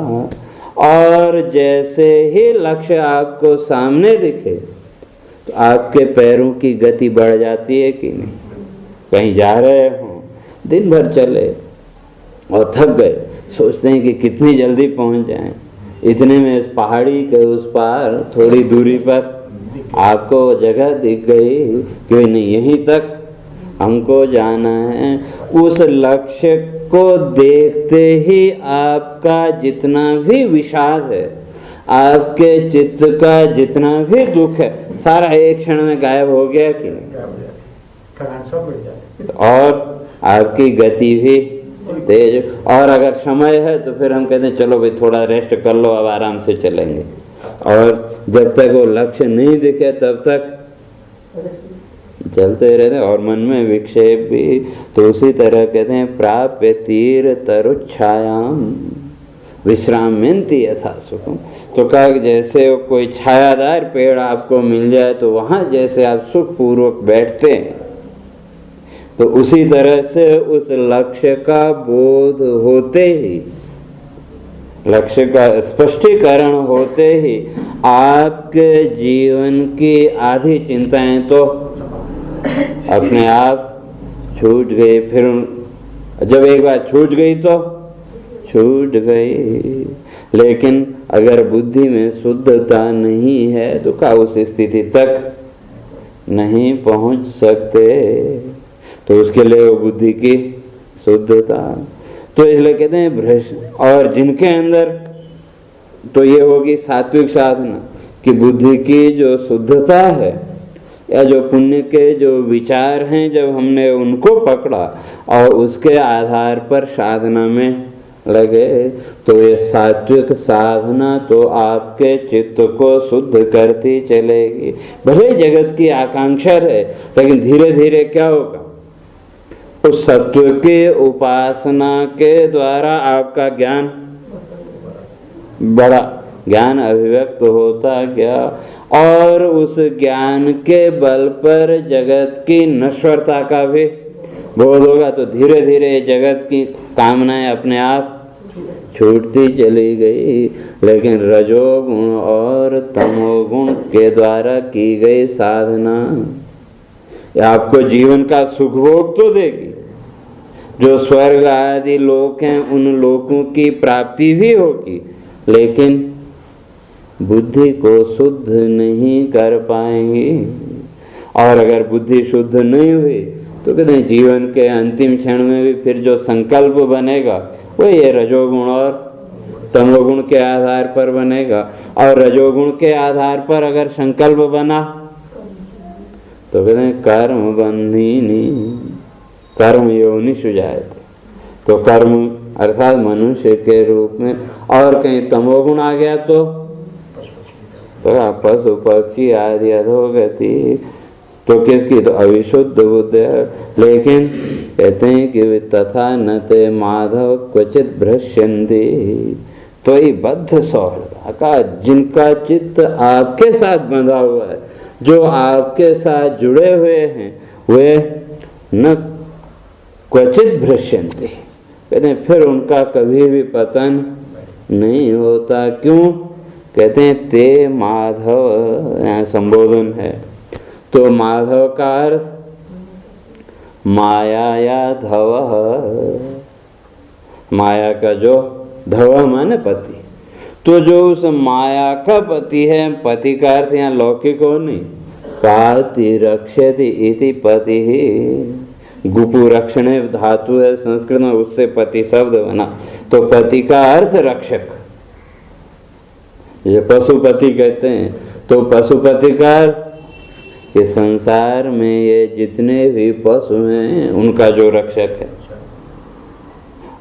और जैसे ही लक्ष्य आपको सामने दिखे तो आपके पैरों की गति बढ़ जाती है कि नहीं? कहीं जा रहे हों, दिन भर चले और थक गए, सोचते हैं कि कितनी जल्दी पहुंच जाएं, इतने में इस पहाड़ी के उस पार थोड़ी दूरी पर आपको जगह दिख गई कि नहीं यहीं तक हमको जाना है। उस लक्ष्य को देखते ही आपका जितना भी विषाद है, आपके चित्त का जितना भी दुख है, सारा एक क्षण में गायब हो गया कि नहीं? और आपकी गति भी तेज। और अगर समय है तो फिर हम कहते हैं चलो भाई थोड़ा रेस्ट कर लो, अब आराम से चलेंगे। और जब तक वो लक्ष्य नहीं दिखे तब तक चलते रहते और मन में विक्षेप भी। तो उसी तरह कहते हैं प्राप्य तीर तरुच्छायाम विश्राम्यन्ति यथा सुखम। तो कहा जैसे कोई छायादार पेड़ आपको मिल जाए तो वहां जैसे आप सुख पूर्वक बैठते हैं, तो उसी तरह से उस लक्ष्य का बोध होते ही, लक्ष्य का स्पष्टीकरण होते ही आपके जीवन की आधी चिंताएं तो अपने आप छूट गई। फिर जब एक बार छूट गई तो छूट गई। लेकिन अगर बुद्धि में शुद्धता नहीं है तो क्या उस स्थिति तक नहीं पहुंच सकते। तो उसके लिए वो बुद्धि की शुद्धता। तो इसलिए कहते हैं भ्रष्ट। और जिनके अंदर तो ये होगी सात्विक साधना कि बुद्धि की जो शुद्धता है या जो पुण्य के जो विचार हैं, जब हमने उनको पकड़ा और उसके आधार पर साधना में लगे, तो ये सात्विक साधना तो आपके चित्त को शुद्ध करती चलेगी। भले जगत की आकांक्षा है, लेकिन धीरे धीरे क्या होगा, उस सत्व के उपासना के द्वारा आपका ज्ञान बड़ा, ज्ञान अभिव्यक्त होता गया और उस ज्ञान के बल पर जगत की नश्वरता का भी बोध होगा। तो धीरे धीरे जगत की कामनाएं अपने आप छूटती चली गई। लेकिन रजोगुण और तमोगुण के द्वारा की गई साधना आपको जीवन का सुख भोग तो देगी, जो स्वर्ग आदि लोक हैं उन लोकों की प्राप्ति भी होगी, लेकिन बुद्धि को शुद्ध नहीं कर पाएंगी। और अगर बुद्धि शुद्ध नहीं हुई तो कहते हैं जीवन के अंतिम क्षण में भी फिर जो संकल्प बनेगा वो ये रजोगुण और तमोगुण के आधार पर बनेगा। और रजोगुण के आधार पर अगर संकल्प बना तो कहते हैं कर्म बंधिनी कर्म योनिषु जायते। तो कर्म अर्थात मनुष्य के रूप में, और कहीं तमोगुण आ गया तो पशु पक्षी आदि अधोगति। तो किसकी, तो अविशुद्ध बुद्ध है। लेकिन कहते हैं कि तथा न ते माधव क्वचित भ्रश्यन्ति तो ही बद्ध सौहृद का, जिनका चित्त आपके साथ बंधा हुआ है, जो आपके साथ जुड़े हुए हैं, वे न क्वचित भ्रश्यन्ति, कहते हैं फिर उनका कभी भी पतन नहीं होता। क्यों, कहते हैं ते माधव, यहाँ संबोधन है। तो माधव का अर्थ माया या धव, माया का जो धव माने पति। तो जो उस माया का पति है, पति का अर्थ यहाँ लौकिक हो नहीं, पाति रक्षति इति पति ही, गुपु रक्षणे धातु है संस्कृत में, उससे पति शब्द बना। तो पति का अर्थ रक्षक, ये पशुपति कहते हैं। तो पशुपति का अर्थ कि संसार में ये जितने भी पशु हैं उनका जो रक्षक है।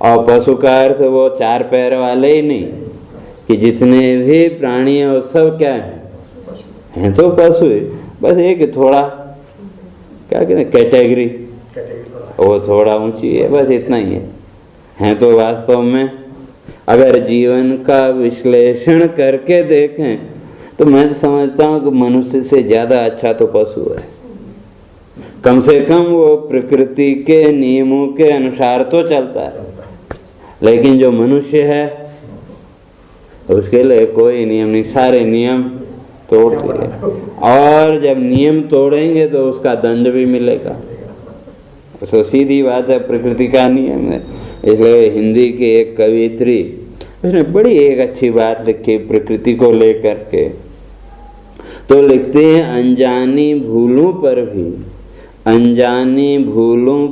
और पशु का अर्थ वो चार पैर वाले ही नहीं, कि जितने भी प्राणी हैं वो सब क्या हैं तो पशु है। बस एक थोड़ा क्या कहते हैं कैटेगरी, वो थोड़ा ऊंची है, बस इतना ही है तो वास्तव में अगर जीवन का विश्लेषण करके देखें तो मैं तो समझता हूँ कि मनुष्य से ज़्यादा अच्छा तो पशु है। कम से कम वो प्रकृति के नियमों के अनुसार तो चलता है, लेकिन जो मनुष्य है उसके लिए कोई नियम नहीं, सारे नियम तोड़ दिए। और जब नियम तोड़ेंगे तो उसका दंड भी मिलेगा। तो सीधी बात है, प्रकृति का नियम है। इसलिए हिंदी की एक कवियत्री, उसने बड़ी एक अच्छी बात लिखी प्रकृति को लेकर के। तो लिखते हैं अनजानी भूलों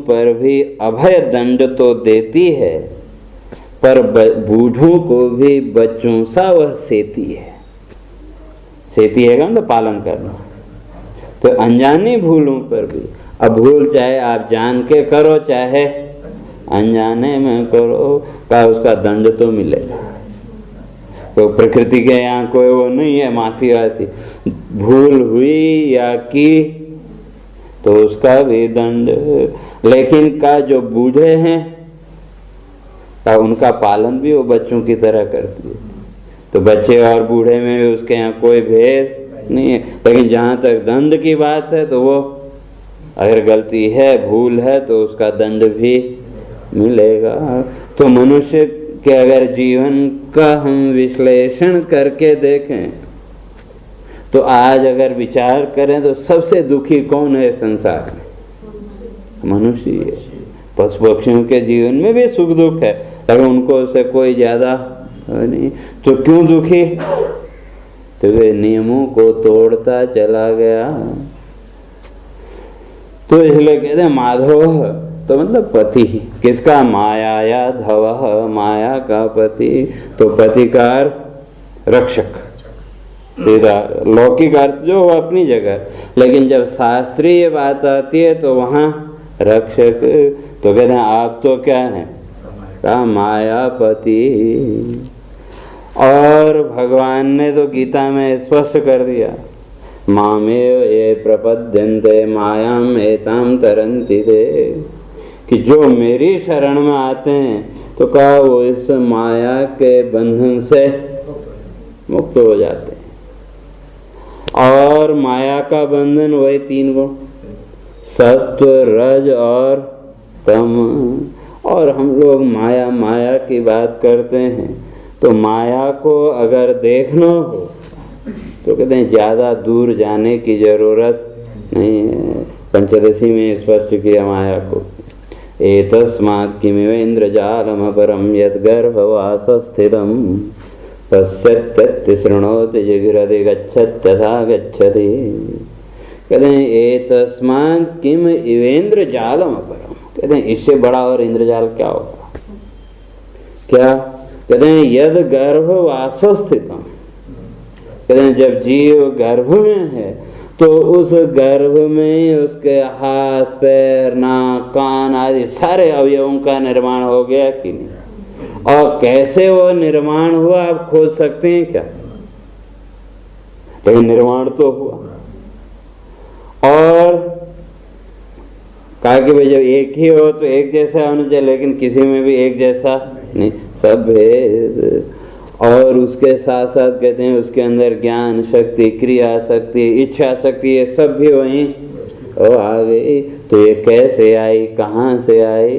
पर भी अभय दंड तो देती है, पर बूढ़ों को भी बच्चों सा वह सेती है। सेती है तो पालन करना। तो अनजानी भूलों पर भी, अब भूल चाहे आप जान के करो चाहे अनजाने में करो, का उसका दंड तो मिलेगा। तो प्रकृति के यहाँ कोई वो नहीं है माफी आती, भूल हुई या की तो तो उसका भी दंड। लेकिन का जो बूढ़े हैं का उनका पालन भी वो बच्चों की तरह करती है। तो बच्चे और बूढ़े में भी उसके यहाँ कोई भेद नहीं है। लेकिन जहाँ तक दंड की बात है तो वो अगर गलती है, भूल है, तो उसका दंड भी मिलेगा। तो मनुष्य के अगर जीवन का हम विश्लेषण करके देखें तो आज अगर विचार करें तो सबसे दुखी कौन है संसार में? मनुष्य है। पशु पक्षियों के जीवन में भी सुख दुख है, अगर उनको से कोई ज्यादा नहीं। तो क्यों दुखी? तो वे नियमों को तोड़ता चला गया। तो इसलिए कहते हैं माधव, तो मतलब पति। किसका? माया या धव, माया का पति। तो पति का अर्थ रक्षक, सीधा लौकिक अर्थ जो वो अपनी जगह। लेकिन जब शास्त्रीय बात आती है तो वहां रक्षक। तो कहते हैं आप तो क्या है? का मायापति। और भगवान ने तो गीता में स्पष्ट कर दिया, मामेव ये प्रपद्यन्ते मायाम एताम तरन्ति ते, कि जो मेरी शरण में आते हैं तो कहा वो इस माया के बंधन से मुक्त हो जाते हैं। और माया का बंधन वही 3 गुण, सत्व, रज और तम। और हम लोग माया माया की बात करते हैं। तो माया को अगर देखना हो तो कहते हैं ज़्यादा दूर जाने की जरूरत नहीं है। पंचदशी में स्पष्ट किया माया को, एतस्मात् किमिवेन्द्रजालम परम यद्गर्भवासस्थितं पश्यत्यत्ति शृणोति जिगृति गच्छत्यथा गच्छति। कहते हैं एतस्मात् किम इवेन्द्रजालम परम, कहते हैं इससे बड़ा और इंद्रजाल क्या होगा? क्या कहते हैं? यद गर्भवासस्थितम्, कहते हैं जब जीव गर्भ में है तो उस गर्भ में उसके हाथ, पैर, नाक, कान आदि सारे अवयवों का निर्माण हो गया कि नहीं? और कैसे वो निर्माण हुआ आप खोज सकते हैं क्या? लेकिन निर्माण तो हुआ। और कहा कि भाई जब एक ही हो तो एक जैसा होना चाहिए, लेकिन किसी में भी एक जैसा नहीं, सब भेद। और उसके साथ साथ कहते हैं उसके अंदर ज्ञान शक्ति, क्रिया शक्ति, इच्छा शक्ति, ये सब भी वहीं आ गई। तो ये कैसे आई, कहाँ से आई?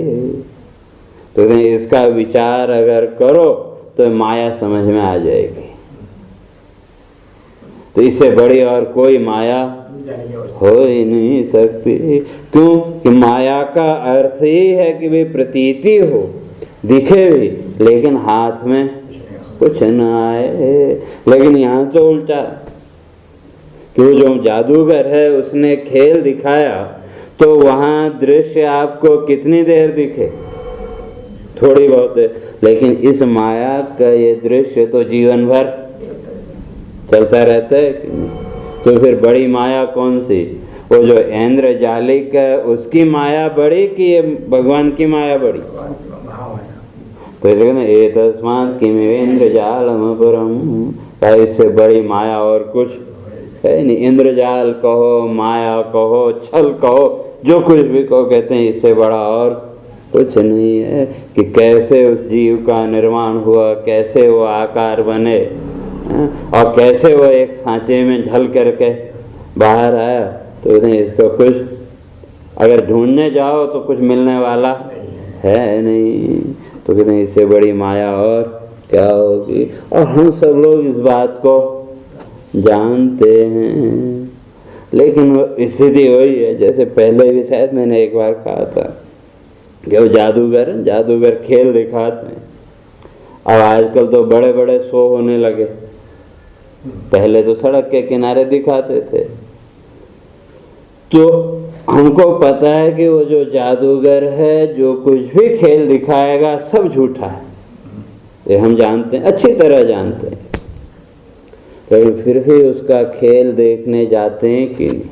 तो इसका विचार अगर करो तो माया समझ में आ जाएगी। तो इससे बड़ी और कोई माया हो ही नहीं सकती। क्यों कि माया का अर्थ ही है कि वे प्रतीति हो, दिखे भी, लेकिन हाथ में कुछ न आए। लेकिन यहाँ तो उल्टा, कि वो जो जादूगर है उसने खेल दिखाया तो वहां दृश्य आपको कितनी देर दिखे? थोड़ी बहुत है। लेकिन इस माया का ये दृश्य तो जीवन भर चलता रहता है कि नहीं? तो फिर बड़ी माया कौन सी? वो जो इंद्रजालिक है उसकी माया बड़ी कि ये भगवान की माया बड़ी? तो एतस्मात् किमिवेन्द्रजालम परम, इससे बड़ी माया और कुछ है नहीं। इंद्रजाल कहो, माया कहो, छल कहो, जो कुछ भी कहो, कहते हैं इससे बड़ा और कुछ नहीं है। कि कैसे उस जीव का निर्माण हुआ, कैसे वो आकार बने, और कैसे वो एक सांचे में ढल करके बाहर आया। तो इसको कुछ अगर ढूंढने जाओ तो कुछ मिलने वाला है नहीं। तो कहते हैं इससे बड़ी माया और क्या होगी? और हम सब लोग इस बात को जानते हैं। लेकिन स्थिति वही है जैसे पहले भी शायद मैंने एक बार कहा था कि वो जादूगर खेल दिखाते हैं। अब आजकल तो बड़े बड़े शो होने लगे, पहले तो सड़क के किनारे दिखाते थे। तो हमको पता है कि वो जो जादूगर है जो कुछ भी खेल दिखाएगा सब झूठा है, ये हम जानते हैं, अच्छी तरह जानते हैं। लेकिन फिर भी उसका खेल देखने जाते हैं कि नहीं?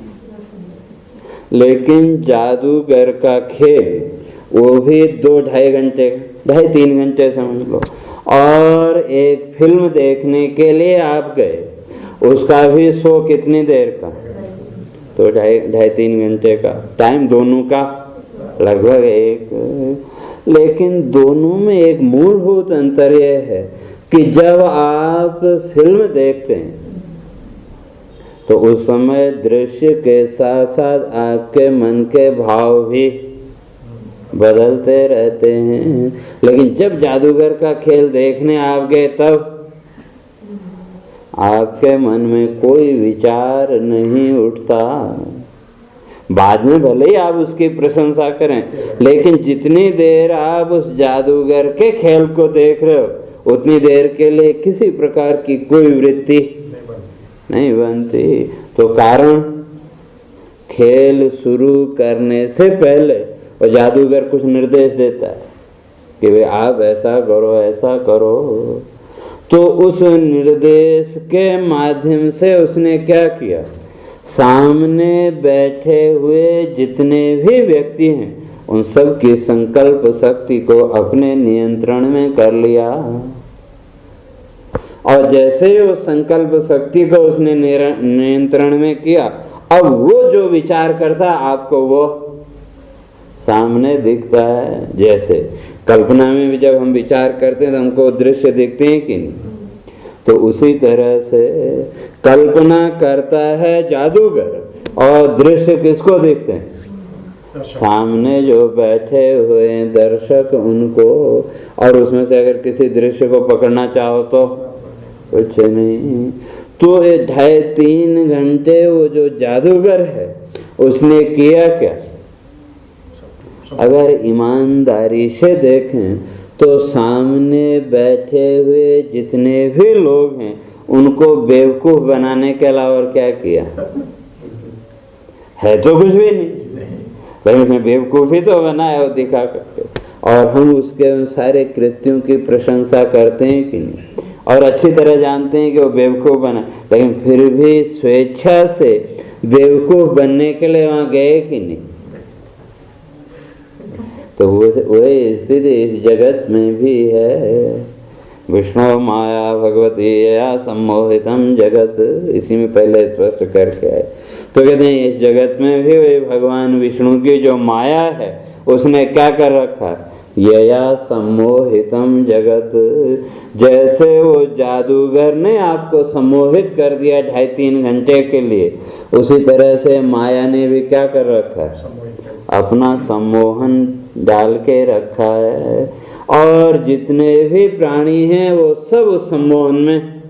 लेकिन जादूगर का खेल वो भी 2-2.5 घंटे, 2.5-3 घंटे समझ लो। और एक फिल्म देखने के लिए आप गए, उसका भी शो कितनी देर का? तो 2.5-3 घंटे का टाइम दोनों का लगभग एक, लेकिन दोनों में एक मूलभूत अंतर यह है कि जब आप फिल्म देखते हैं तो उस समय दृश्य के साथ साथ आपके मन के भाव भी बदलते रहते हैं। लेकिन जब जादूगर का खेल देखने आप गए तब आपके मन में कोई विचार नहीं उठता। बाद में भले ही आप उसकी प्रशंसा करें, लेकिन जितनी देर आप उस जादूगर के खेल को देख रहे हो उतनी देर के लिए किसी प्रकार की कोई वृत्ति नहीं बनती। तो कारण, खेल शुरू करने से पहले वो जादूगर कुछ निर्देश देता है कि भाई आप ऐसा करो, ऐसा करो। तो उस निर्देश के माध्यम से उसने क्या किया, सामने बैठे हुए जितने भी व्यक्ति हैं उन सब की संकल्प शक्ति को अपने नियंत्रण में कर लिया। और जैसे ही उस संकल्प शक्ति को उसने नियंत्रण में किया, अब वो जो विचार करता आपको वो सामने दिखता है। जैसे कल्पना में भी जब हम विचार करते हैं तो हमको दृश्य दिखते हैं कि नहीं, तो उसी तरह से कल्पना करता है जादूगर और दृश्य किसको दिखते हैं, सामने जो बैठे हुए हैं दर्शक उनको। और उसमें से अगर किसी दृश्य को पकड़ना चाहो तो कुछ नहीं। तो ये 2.5-3 घंटे वो जो जादूगर है उसने किया क्या, अगर ईमानदारी से देखें तो सामने बैठे हुए जितने भी लोग हैं उनको बेवकूफ बनाने के अलावा और क्या किया है, तो कुछ भी नहीं, लेकिन उसने बेवकूफी तो बनाया वो दिखा करके। और हम उसके सारे कृत्यों की प्रशंसा करते हैं कि नहीं, और अच्छी तरह जानते हैं कि वो बेवकूफ बना, लेकिन फिर भी स्वेच्छा से बेवकूफ बनने के लिए वहां गए कि नहीं। तो वही स्थिति इस जगत में भी है। विष्णु माया भगवती या सम्मोहितम जगत, इसी में पहले स्पष्ट करके आए। तो कहते हैं इस जगत में भी वही भगवान विष्णु की जो माया है उसने क्या कर रखा, यया सम्मोहितम जगत। जैसे वो जादूगर ने आपको सम्मोहित कर दिया 2.5-3 घंटे के लिए, उसी तरह से माया ने भी क्या कर रखा है, अपना सम्मोहन डाल के रखा है। और जितने भी प्राणी हैं वो सब उस सम्मोहन में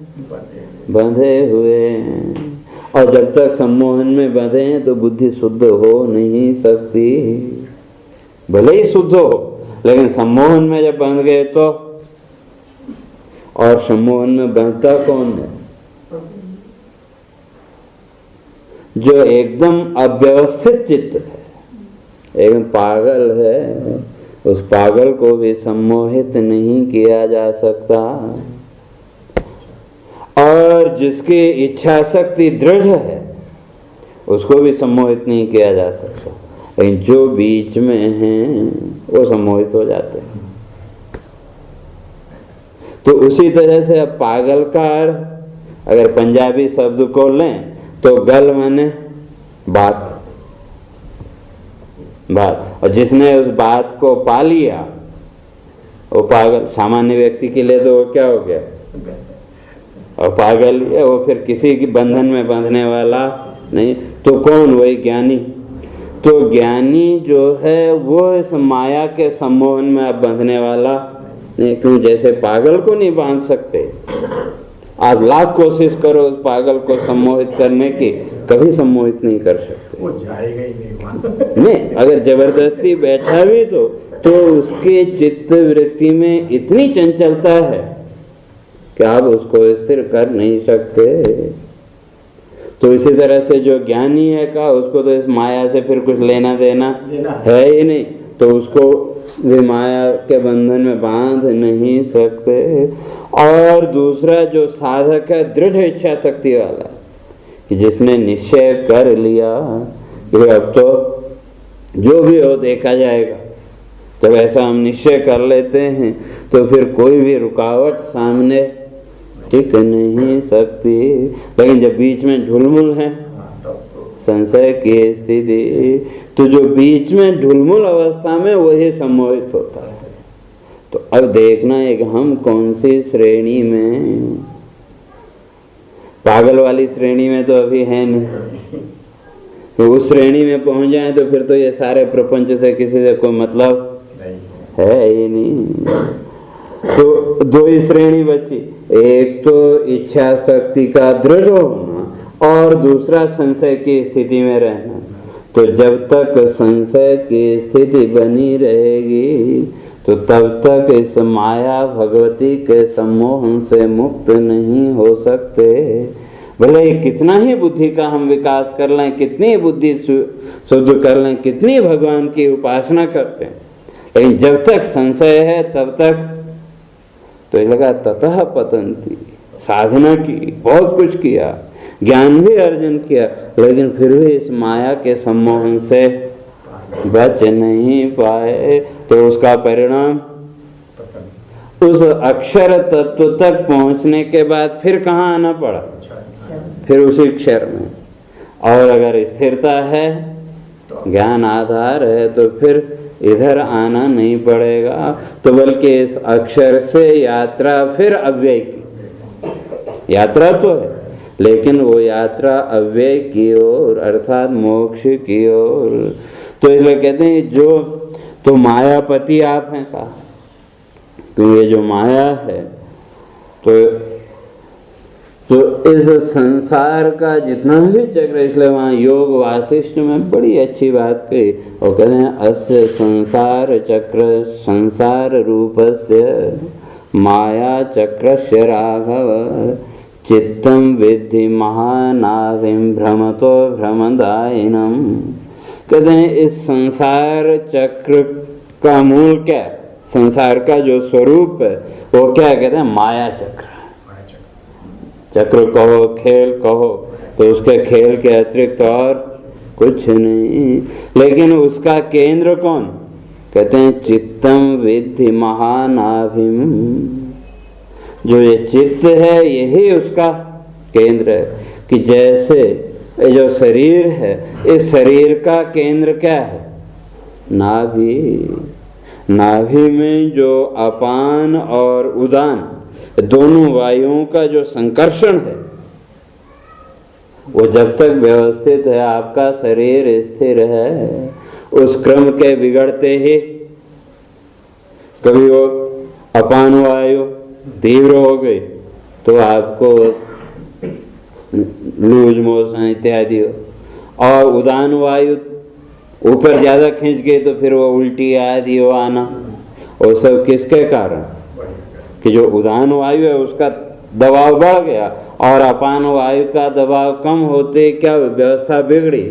बंधे हुए हैं। और जब तक सम्मोहन में बंधे हैं तो बुद्धि शुद्ध हो नहीं सकती, भले ही शुद्ध हो, लेकिन सम्मोहन में जब बंध गए तो, और सम्मोहन में बंधता कौन है, जो एकदम अव्यवस्थित चित्त है, एकदम पागल है, उस पागल को भी सम्मोहित नहीं किया जा सकता। और जिसकी इच्छा शक्ति दृढ़ है उसको भी सम्मोहित नहीं किया जा सकता, लेकिन जो बीच में हैं वो सम्मोहित हो जाते हैं। तो उसी तरह से अब पागल का अर्थ अगर पंजाबी शब्द को लें तो गल माने बात, और जिसने उस बात को पा लिया वो पागल। सामान्य व्यक्ति के लिए तो वो क्या हो गया, और पागल है वो, फिर किसी की बंधन में बंधने वाला नहीं। तो कौन, वही ज्ञानी। तो ज्ञानी जो है वो इस माया के सम्मोहन में अब बंधने वाला नहीं, क्यों, जैसे पागल को नहीं बांध सकते, आप लाख कोशिश करो उस पागल को सम्मोहित करने की, कभी सम्मोहित नहीं कर सकते, वो जाएगा ही नहीं। नहीं, अगर जबरदस्ती बैठा भी तो उसके चित्त वृत्ति में इतनी चंचलता है कि आप उसको स्थिर कर नहीं सकते। तो इसी तरह से जो ज्ञानी है का, उसको तो इस माया से फिर कुछ लेना देना है ही नहीं, तो उसको भी माया के बंधन में बांध नहीं सकते। और दूसरा जो साधक है दृढ़ इच्छा शक्ति वाला, कि जिसने निश्चय कर लिया कि अब तो जो भी हो देखा जाएगा, जब ऐसा हम निश्चय कर लेते हैं तो फिर कोई भी रुकावट सामने टिक नहीं सकती। लेकिन जब बीच में ढुलमुल है, संशय की स्थिति, तो जो बीच में ढुलमुल अवस्था में वही सम्मोहित होता है। तो अब देखना है कि हम कौन सी श्रेणी में, पागल वाली श्रेणी में तो अभी है नहीं, तो उस श्रेणी में पहुंच जाए तो फिर तो ये सारे प्रपंच से किसी से कोई मतलब है ही नहीं। तो दो ही श्रेणी बची, एक तो इच्छा शक्ति का दृढ़ होना और दूसरा संशय की स्थिति में रहना। तो जब तक संशय की स्थिति बनी रहेगी तो तब तक इस माया भगवती के सम्मोहन से मुक्त नहीं हो सकते। भले ही कितना ही बुद्धि का हम विकास कर लें, कितनी बुद्धि शुद्ध कर लें, कितनी भगवान की उपासना करते हैं, लेकिन जब तक संशय है तब तक तो लगा ततः पतंती। साधना की, बहुत कुछ किया, ज्ञान भी अर्जन किया, लेकिन फिर भी इस माया के सम्मोहन से बच नहीं पाए। तो उसका परिणाम उस अक्षर तत्व तक पहुंचने के बाद फिर कहाँ आना पड़ा? फिर उसी क्षर में। और अगर स्थिरता है, ज्ञान आधार है, तो फिर इधर आना नहीं पड़ेगा, तो बल्कि इस अक्षर से यात्रा फिर अव्यय की यात्रा तो है, लेकिन वो यात्रा अव्यय की ओर अर्थात मोक्ष की ओर। तो इसलिए कहते हैं जो तो मायापति आप हैं कहा, क्योंकि ये जो माया है तो इस संसार का जितना भी चक्र, इसलिए वहाँ योग वासिष्ठ में बड़ी अच्छी बात कही। और कहते हैं अस्य संसार चक्र संसार रूपस्य माया चक्रस्य राघव चित्तम विद्धि महानाभिम भ्रमतो भ्रमदायिनम। कहते हैं इस संसार चक्र का मूल क्या है? संसार का जो स्वरूप है वो क्या कहते हैं? माया चक्र। चक्र कहो, खेल कहो, तो उसके खेल के अतिरिक्त और कुछ नहीं। लेकिन उसका केंद्र कौन? कहते हैं चित्तम विद्धि महानाभिम। जो ये चित्त है यही उसका केंद्र है। कि जैसे ये जो शरीर है, इस शरीर का केंद्र क्या है? नाभि। नाभि में जो अपान और उदान दोनों वायुओं का जो संकर्षण है, वो जब तक व्यवस्थित है, आपका शरीर स्थिर है, उस क्रम के बिगड़ते ही कभी वो अपान वायु तीव्र हो गई तो आपको लूज मोशन इत्यादि हो, और उदान वायु ऊपर ज्यादा खींच गई तो फिर वो उल्टी आदि हो आना। और सब किसके कारण? कि जो उदान वायु है उसका दबाव बढ़ गया और अपान वायु का दबाव कम होते क्या व्यवस्था बिगड़ी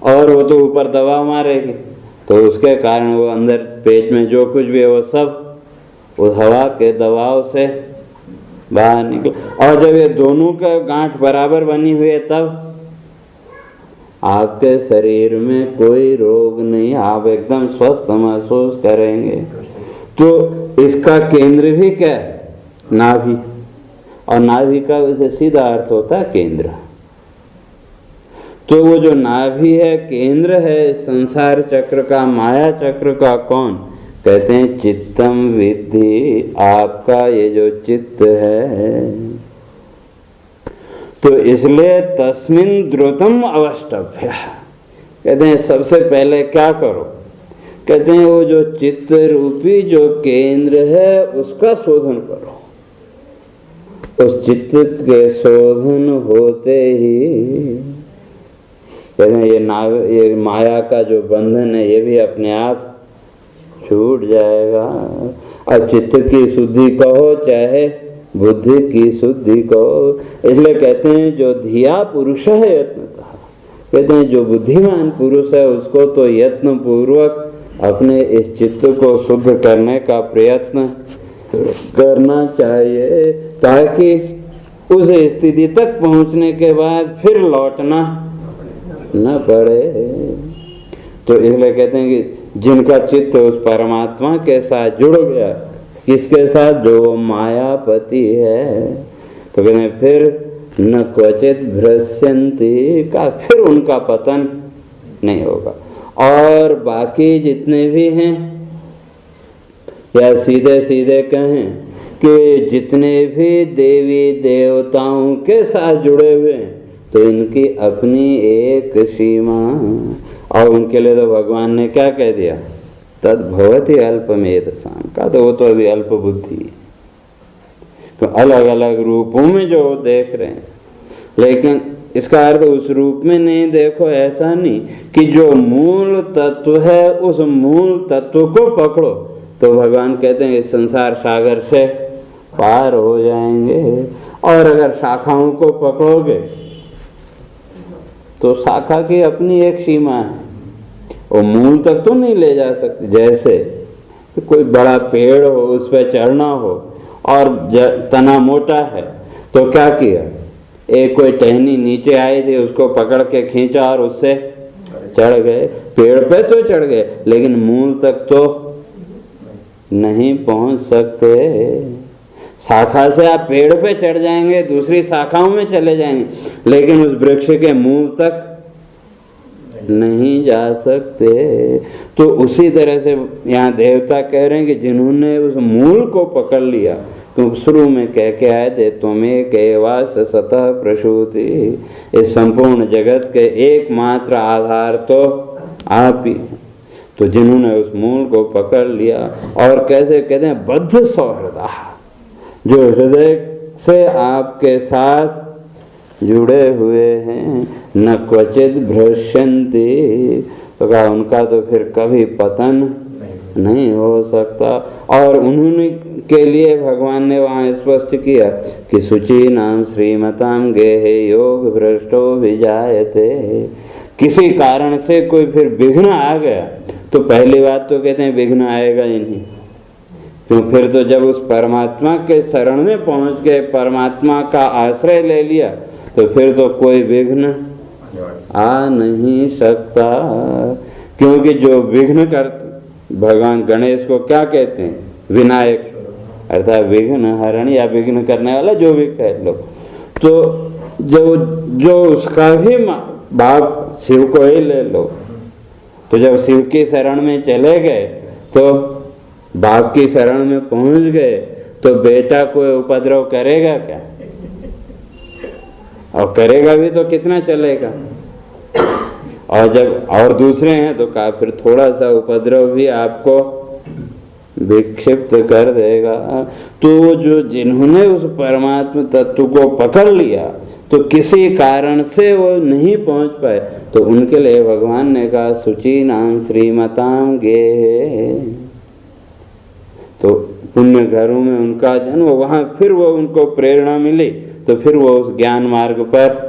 और वो तो ऊपर दबाव मारेगी, तो उसके कारण वो अंदर पेट में जो कुछ भी है वो सब उस हवा के दबाव से बाहर निकल। और जब ये दोनों का गांठ बराबर बनी हुई है तब आपके शरीर में कोई रोग नहीं, आप एकदम स्वस्थ महसूस करेंगे। तो इसका केंद्र भी क्या है? नाभि। और नाभि का वैसे सीधा अर्थ होता है केंद्र। तो वो जो नाभि है, केंद्र है संसार चक्र का, माया चक्र का कौन? कहते हैं चित्तम विद्धि। आपका ये जो चित्त है, तो इसलिए तस्मिन् द्रुतम अवष्टभ्य। कहते हैं सबसे पहले क्या करो? कहते हैं वो जो चित्त रूपी जो केंद्र है उसका शोधन करो। उस चित्त के शोधन होते ही कहते हैं ये माया का जो बंधन है ये भी अपने आप छूट जाएगा। और चित्त की शुद्धि कहो चाहे बुद्धि की शुद्धि कहो, इसलिए कहते हैं जो धिया पुरुष है यत्नतः। कहते हैं जो बुद्धिमान पुरुष है उसको तो यत्न पूर्वक अपने इस चित्त को शुद्ध करने का प्रयत्न करना चाहिए, ताकि उस स्थिति तक पहुंचने के बाद फिर लौटना न पड़े। तो इसलिए कहते हैं कि जिनका चित्त उस परमात्मा के साथ जुड़ गया, किसके साथ? जो मायापति है। तो कहते हैं फिर न क्वचित भ्रश्यन्ति का, फिर उनका पतन नहीं होगा। और बाकी जितने भी हैं, या सीधे सीधे कहें कि जितने भी देवी देवताओं के साथ जुड़े हुए हैं, तो इनकी अपनी एक सीमा, और उनके लिए तो भगवान ने क्या कह दिया, तद भवति अल्पमेधसाम का, तो वो तो अभी अल्प बुद्धि, तो अलग अलग रूपों में जो देख रहे हैं। लेकिन इसका अर्थ उस रूप में नहीं देखो, ऐसा नहीं कि जो मूल तत्व है उस मूल तत्व को पकड़ो, तो भगवान कहते हैं इस संसार सागर से पार हो जाएंगे। और अगर शाखाओं को पकड़ोगे तो शाखा की अपनी एक सीमा है, वो मूल तक तो नहीं ले जा सकती। जैसे कोई बड़ा पेड़ हो, उस पर चढ़ना हो और तना मोटा है, तो क्या किया, एक कोई टहनी नीचे आई थी, उसको पकड़ के खींचा और उससे चढ़ गए। पेड़ पे तो चढ़ गए, लेकिन मूल तक तो नहीं पहुंच सकते। शाखा से आप पेड़ पे चढ़ जाएंगे, दूसरी शाखाओं में चले जाएंगे, लेकिन उस वृक्ष के मूल तक नहीं जा सकते। तो उसी तरह से यहाँ देवता कह रहे हैं कि जिन्होंने उस मूल को पकड़ लिया, क्योंकि शुरू में कह के आए थे त्वमेक एवास सतः प्रसूति, इस संपूर्ण जगत के एकमात्र आधार तो आप ही। तो जिन्होंने उस मूल को पकड़ लिया, और कैसे कहते हैं, बद्ध सौहृदा, जो हृदय से आपके साथ जुड़े हुए हैं, न क्वचित भ्रश्यन्ति, तो कहा उनका तो फिर कभी पतन नहीं हो सकता। और उन्होंने के लिए भगवान ने वहाँ स्पष्ट किया कि शुचि नाम श्रीमताम गेहे योग भ्रष्टो विजायते। किसी कारण से कोई फिर विघ्न आ गया, तो पहली बात तो कहते हैं विघ्न आएगा ही नहीं, क्यों, फिर तो जब उस परमात्मा के शरण में पहुंच गए, परमात्मा का आश्रय ले लिया, तो फिर तो कोई विघ्न आ नहीं सकता। क्योंकि जो विघ्न करते, भगवान गणेश को क्या कहते हैं, विनायक, अर्थात विघ्न हरण या विघ्न करने वाला, जो भी कह लो। तो जो उसका भी बाप शिव को ही ले लो, तो जब शिव की शरण में चले गए, तो बाप की शरण में पहुंच गए, तो बेटा कोई उपद्रव करेगा क्या, और करेगा भी तो कितना चलेगा। और जब और दूसरे हैं तो कहा फिर थोड़ा सा उपद्रव भी आपको विक्षिप्त कर देगा। तो जो जिन्होंने उस परमात्मा तत्व को पकड़ लिया, तो किसी कारण से वो नहीं पहुंच पाए, तो उनके लिए भगवान ने कहा शुचि नाम श्रीमताम गे। तो पुण्य घरों में उनका जन्म, वहां फिर वो उनको प्रेरणा मिली, तो फिर वो उस ज्ञान मार्ग पर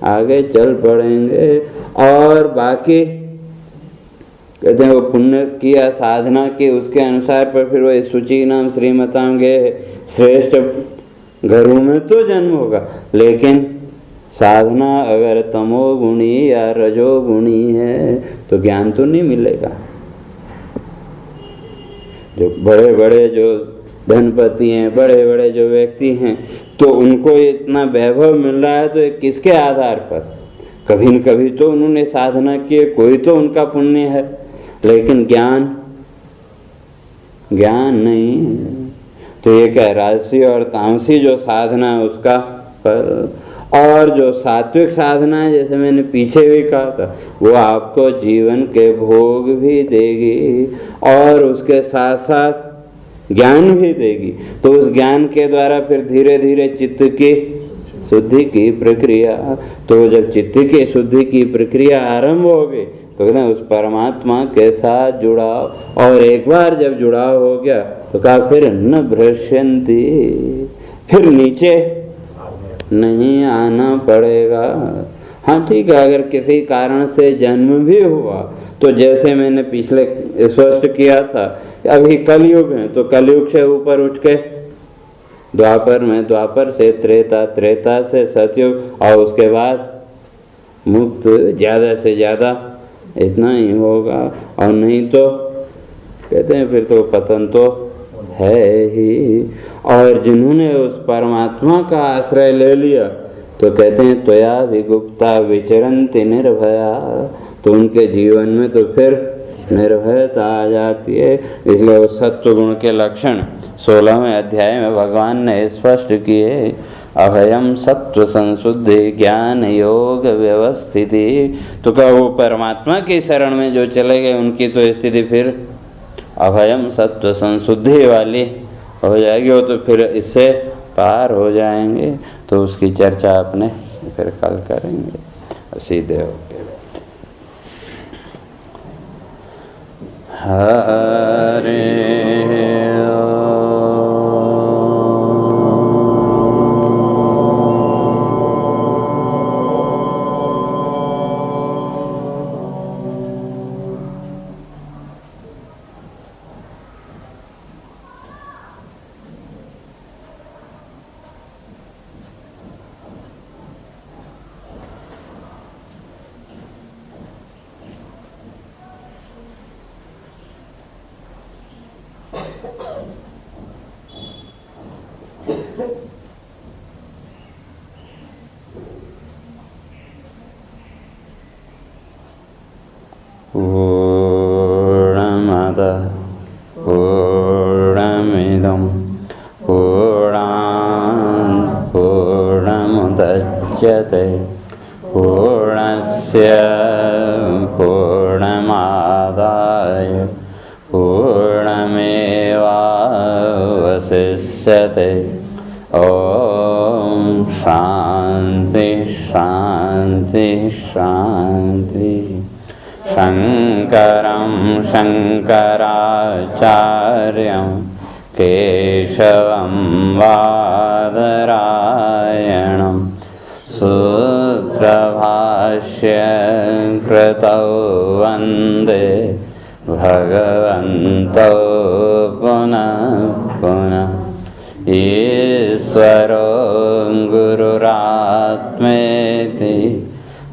आगे चल पड़ेंगे। और बाकी कहते हैं वो पुण्य किया, साधना की, उसके अनुसार पर फिर वो शुचि नाम श्रीमताम गे, श्रेष्ठ घरों में तो जन्म होगा, लेकिन साधना अगर तमोगुणी या रजोगुणी है तो ज्ञान तो नहीं मिलेगा। जो बड़े बड़े जो धनपति हैं, बड़े बड़े जो व्यक्ति हैं, तो उनको इतना वैभव मिल रहा है, तो ये किसके आधार पर, कभी न कभी तो उन्होंने साधना की, कोई तो उनका पुण्य है, लेकिन ज्ञान नहीं। तो ये क्या, राजसी और तामसी जो साधना है उसका फल। और जो सात्विक साधना है, जैसे मैंने पीछे भी कहा था, वो आपको जीवन के भोग भी देगी और उसके साथ साथ ज्ञान भी देगी। तो उस ज्ञान के द्वारा फिर धीरे धीरे चित्त की शुद्धि की प्रक्रिया, तो जब चित्त की शुद्धि की प्रक्रिया आरंभ होगी, तो कहते हैं उस परमात्मा के साथ जुड़ाव, और एक बार जब जुड़ाव हो गया तो कहा फिर न भ्रश्यन्ति, फिर नीचे नहीं आना पड़ेगा। हाँ ठीक है, अगर किसी कारण से जन्म भी हुआ, तो जैसे मैंने पिछले स्पष्ट किया था, अभी कलयुग है, तो कलयुग से ऊपर उठ के द्वापर में, द्वापर से त्रेता, त्रेता से सतयुग, और उसके बाद मुक्त, ज़्यादा से ज़्यादा इतना ही होगा। और नहीं तो कहते हैं फिर तो पतन तो है ही। और जिन्होंने उस परमात्मा का आश्रय ले लिया, तो कहते हैं त्वया विगुप्ता विचरन्ति निर्भया, तो उनके जीवन में तो फिर निर्भयता आ जाती है। इसलिए वो सत्व गुण के लक्षण 16वें अध्याय में भगवान ने स्पष्ट किए। अभयम सत्व संशुद्धि ज्ञान योग व्यवस्थिति। तो क्या वो परमात्मा की शरण में जो चले गए उनकी तो स्थिति फिर अभयम सत्व संशुद्धि वाली हो जाएगी, वो तो फिर इससे पार हो जाएंगे। तो उसकी चर्चा अपने फिर कल करेंगे। सीधे होके हरे पूर्णमदः पूर्णमिदं पूर्णात् पूर्णमुदच्यते पूर्णस्य पूर्णमादाय पूर्णमेवावशिष्यते। ॐ शान्ति शान्ति शान्ति। शङ्करं शङ्कराचार्यं केशवं बादरायणं सूत्रभाष्यं कृतौ वन्दे भगवन्तौ पुनः पुनः। ईश्वरो गुरुरात्मेति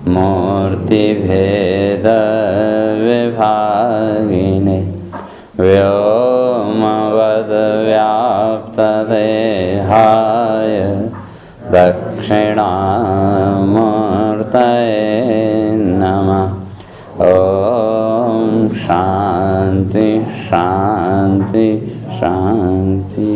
मूर्तिभेदविभागिने व्योमवद्व्याप्तदेहाय दक्षिणामूर्तये नमः। ॐ शान्ति शान्ति शान्ति।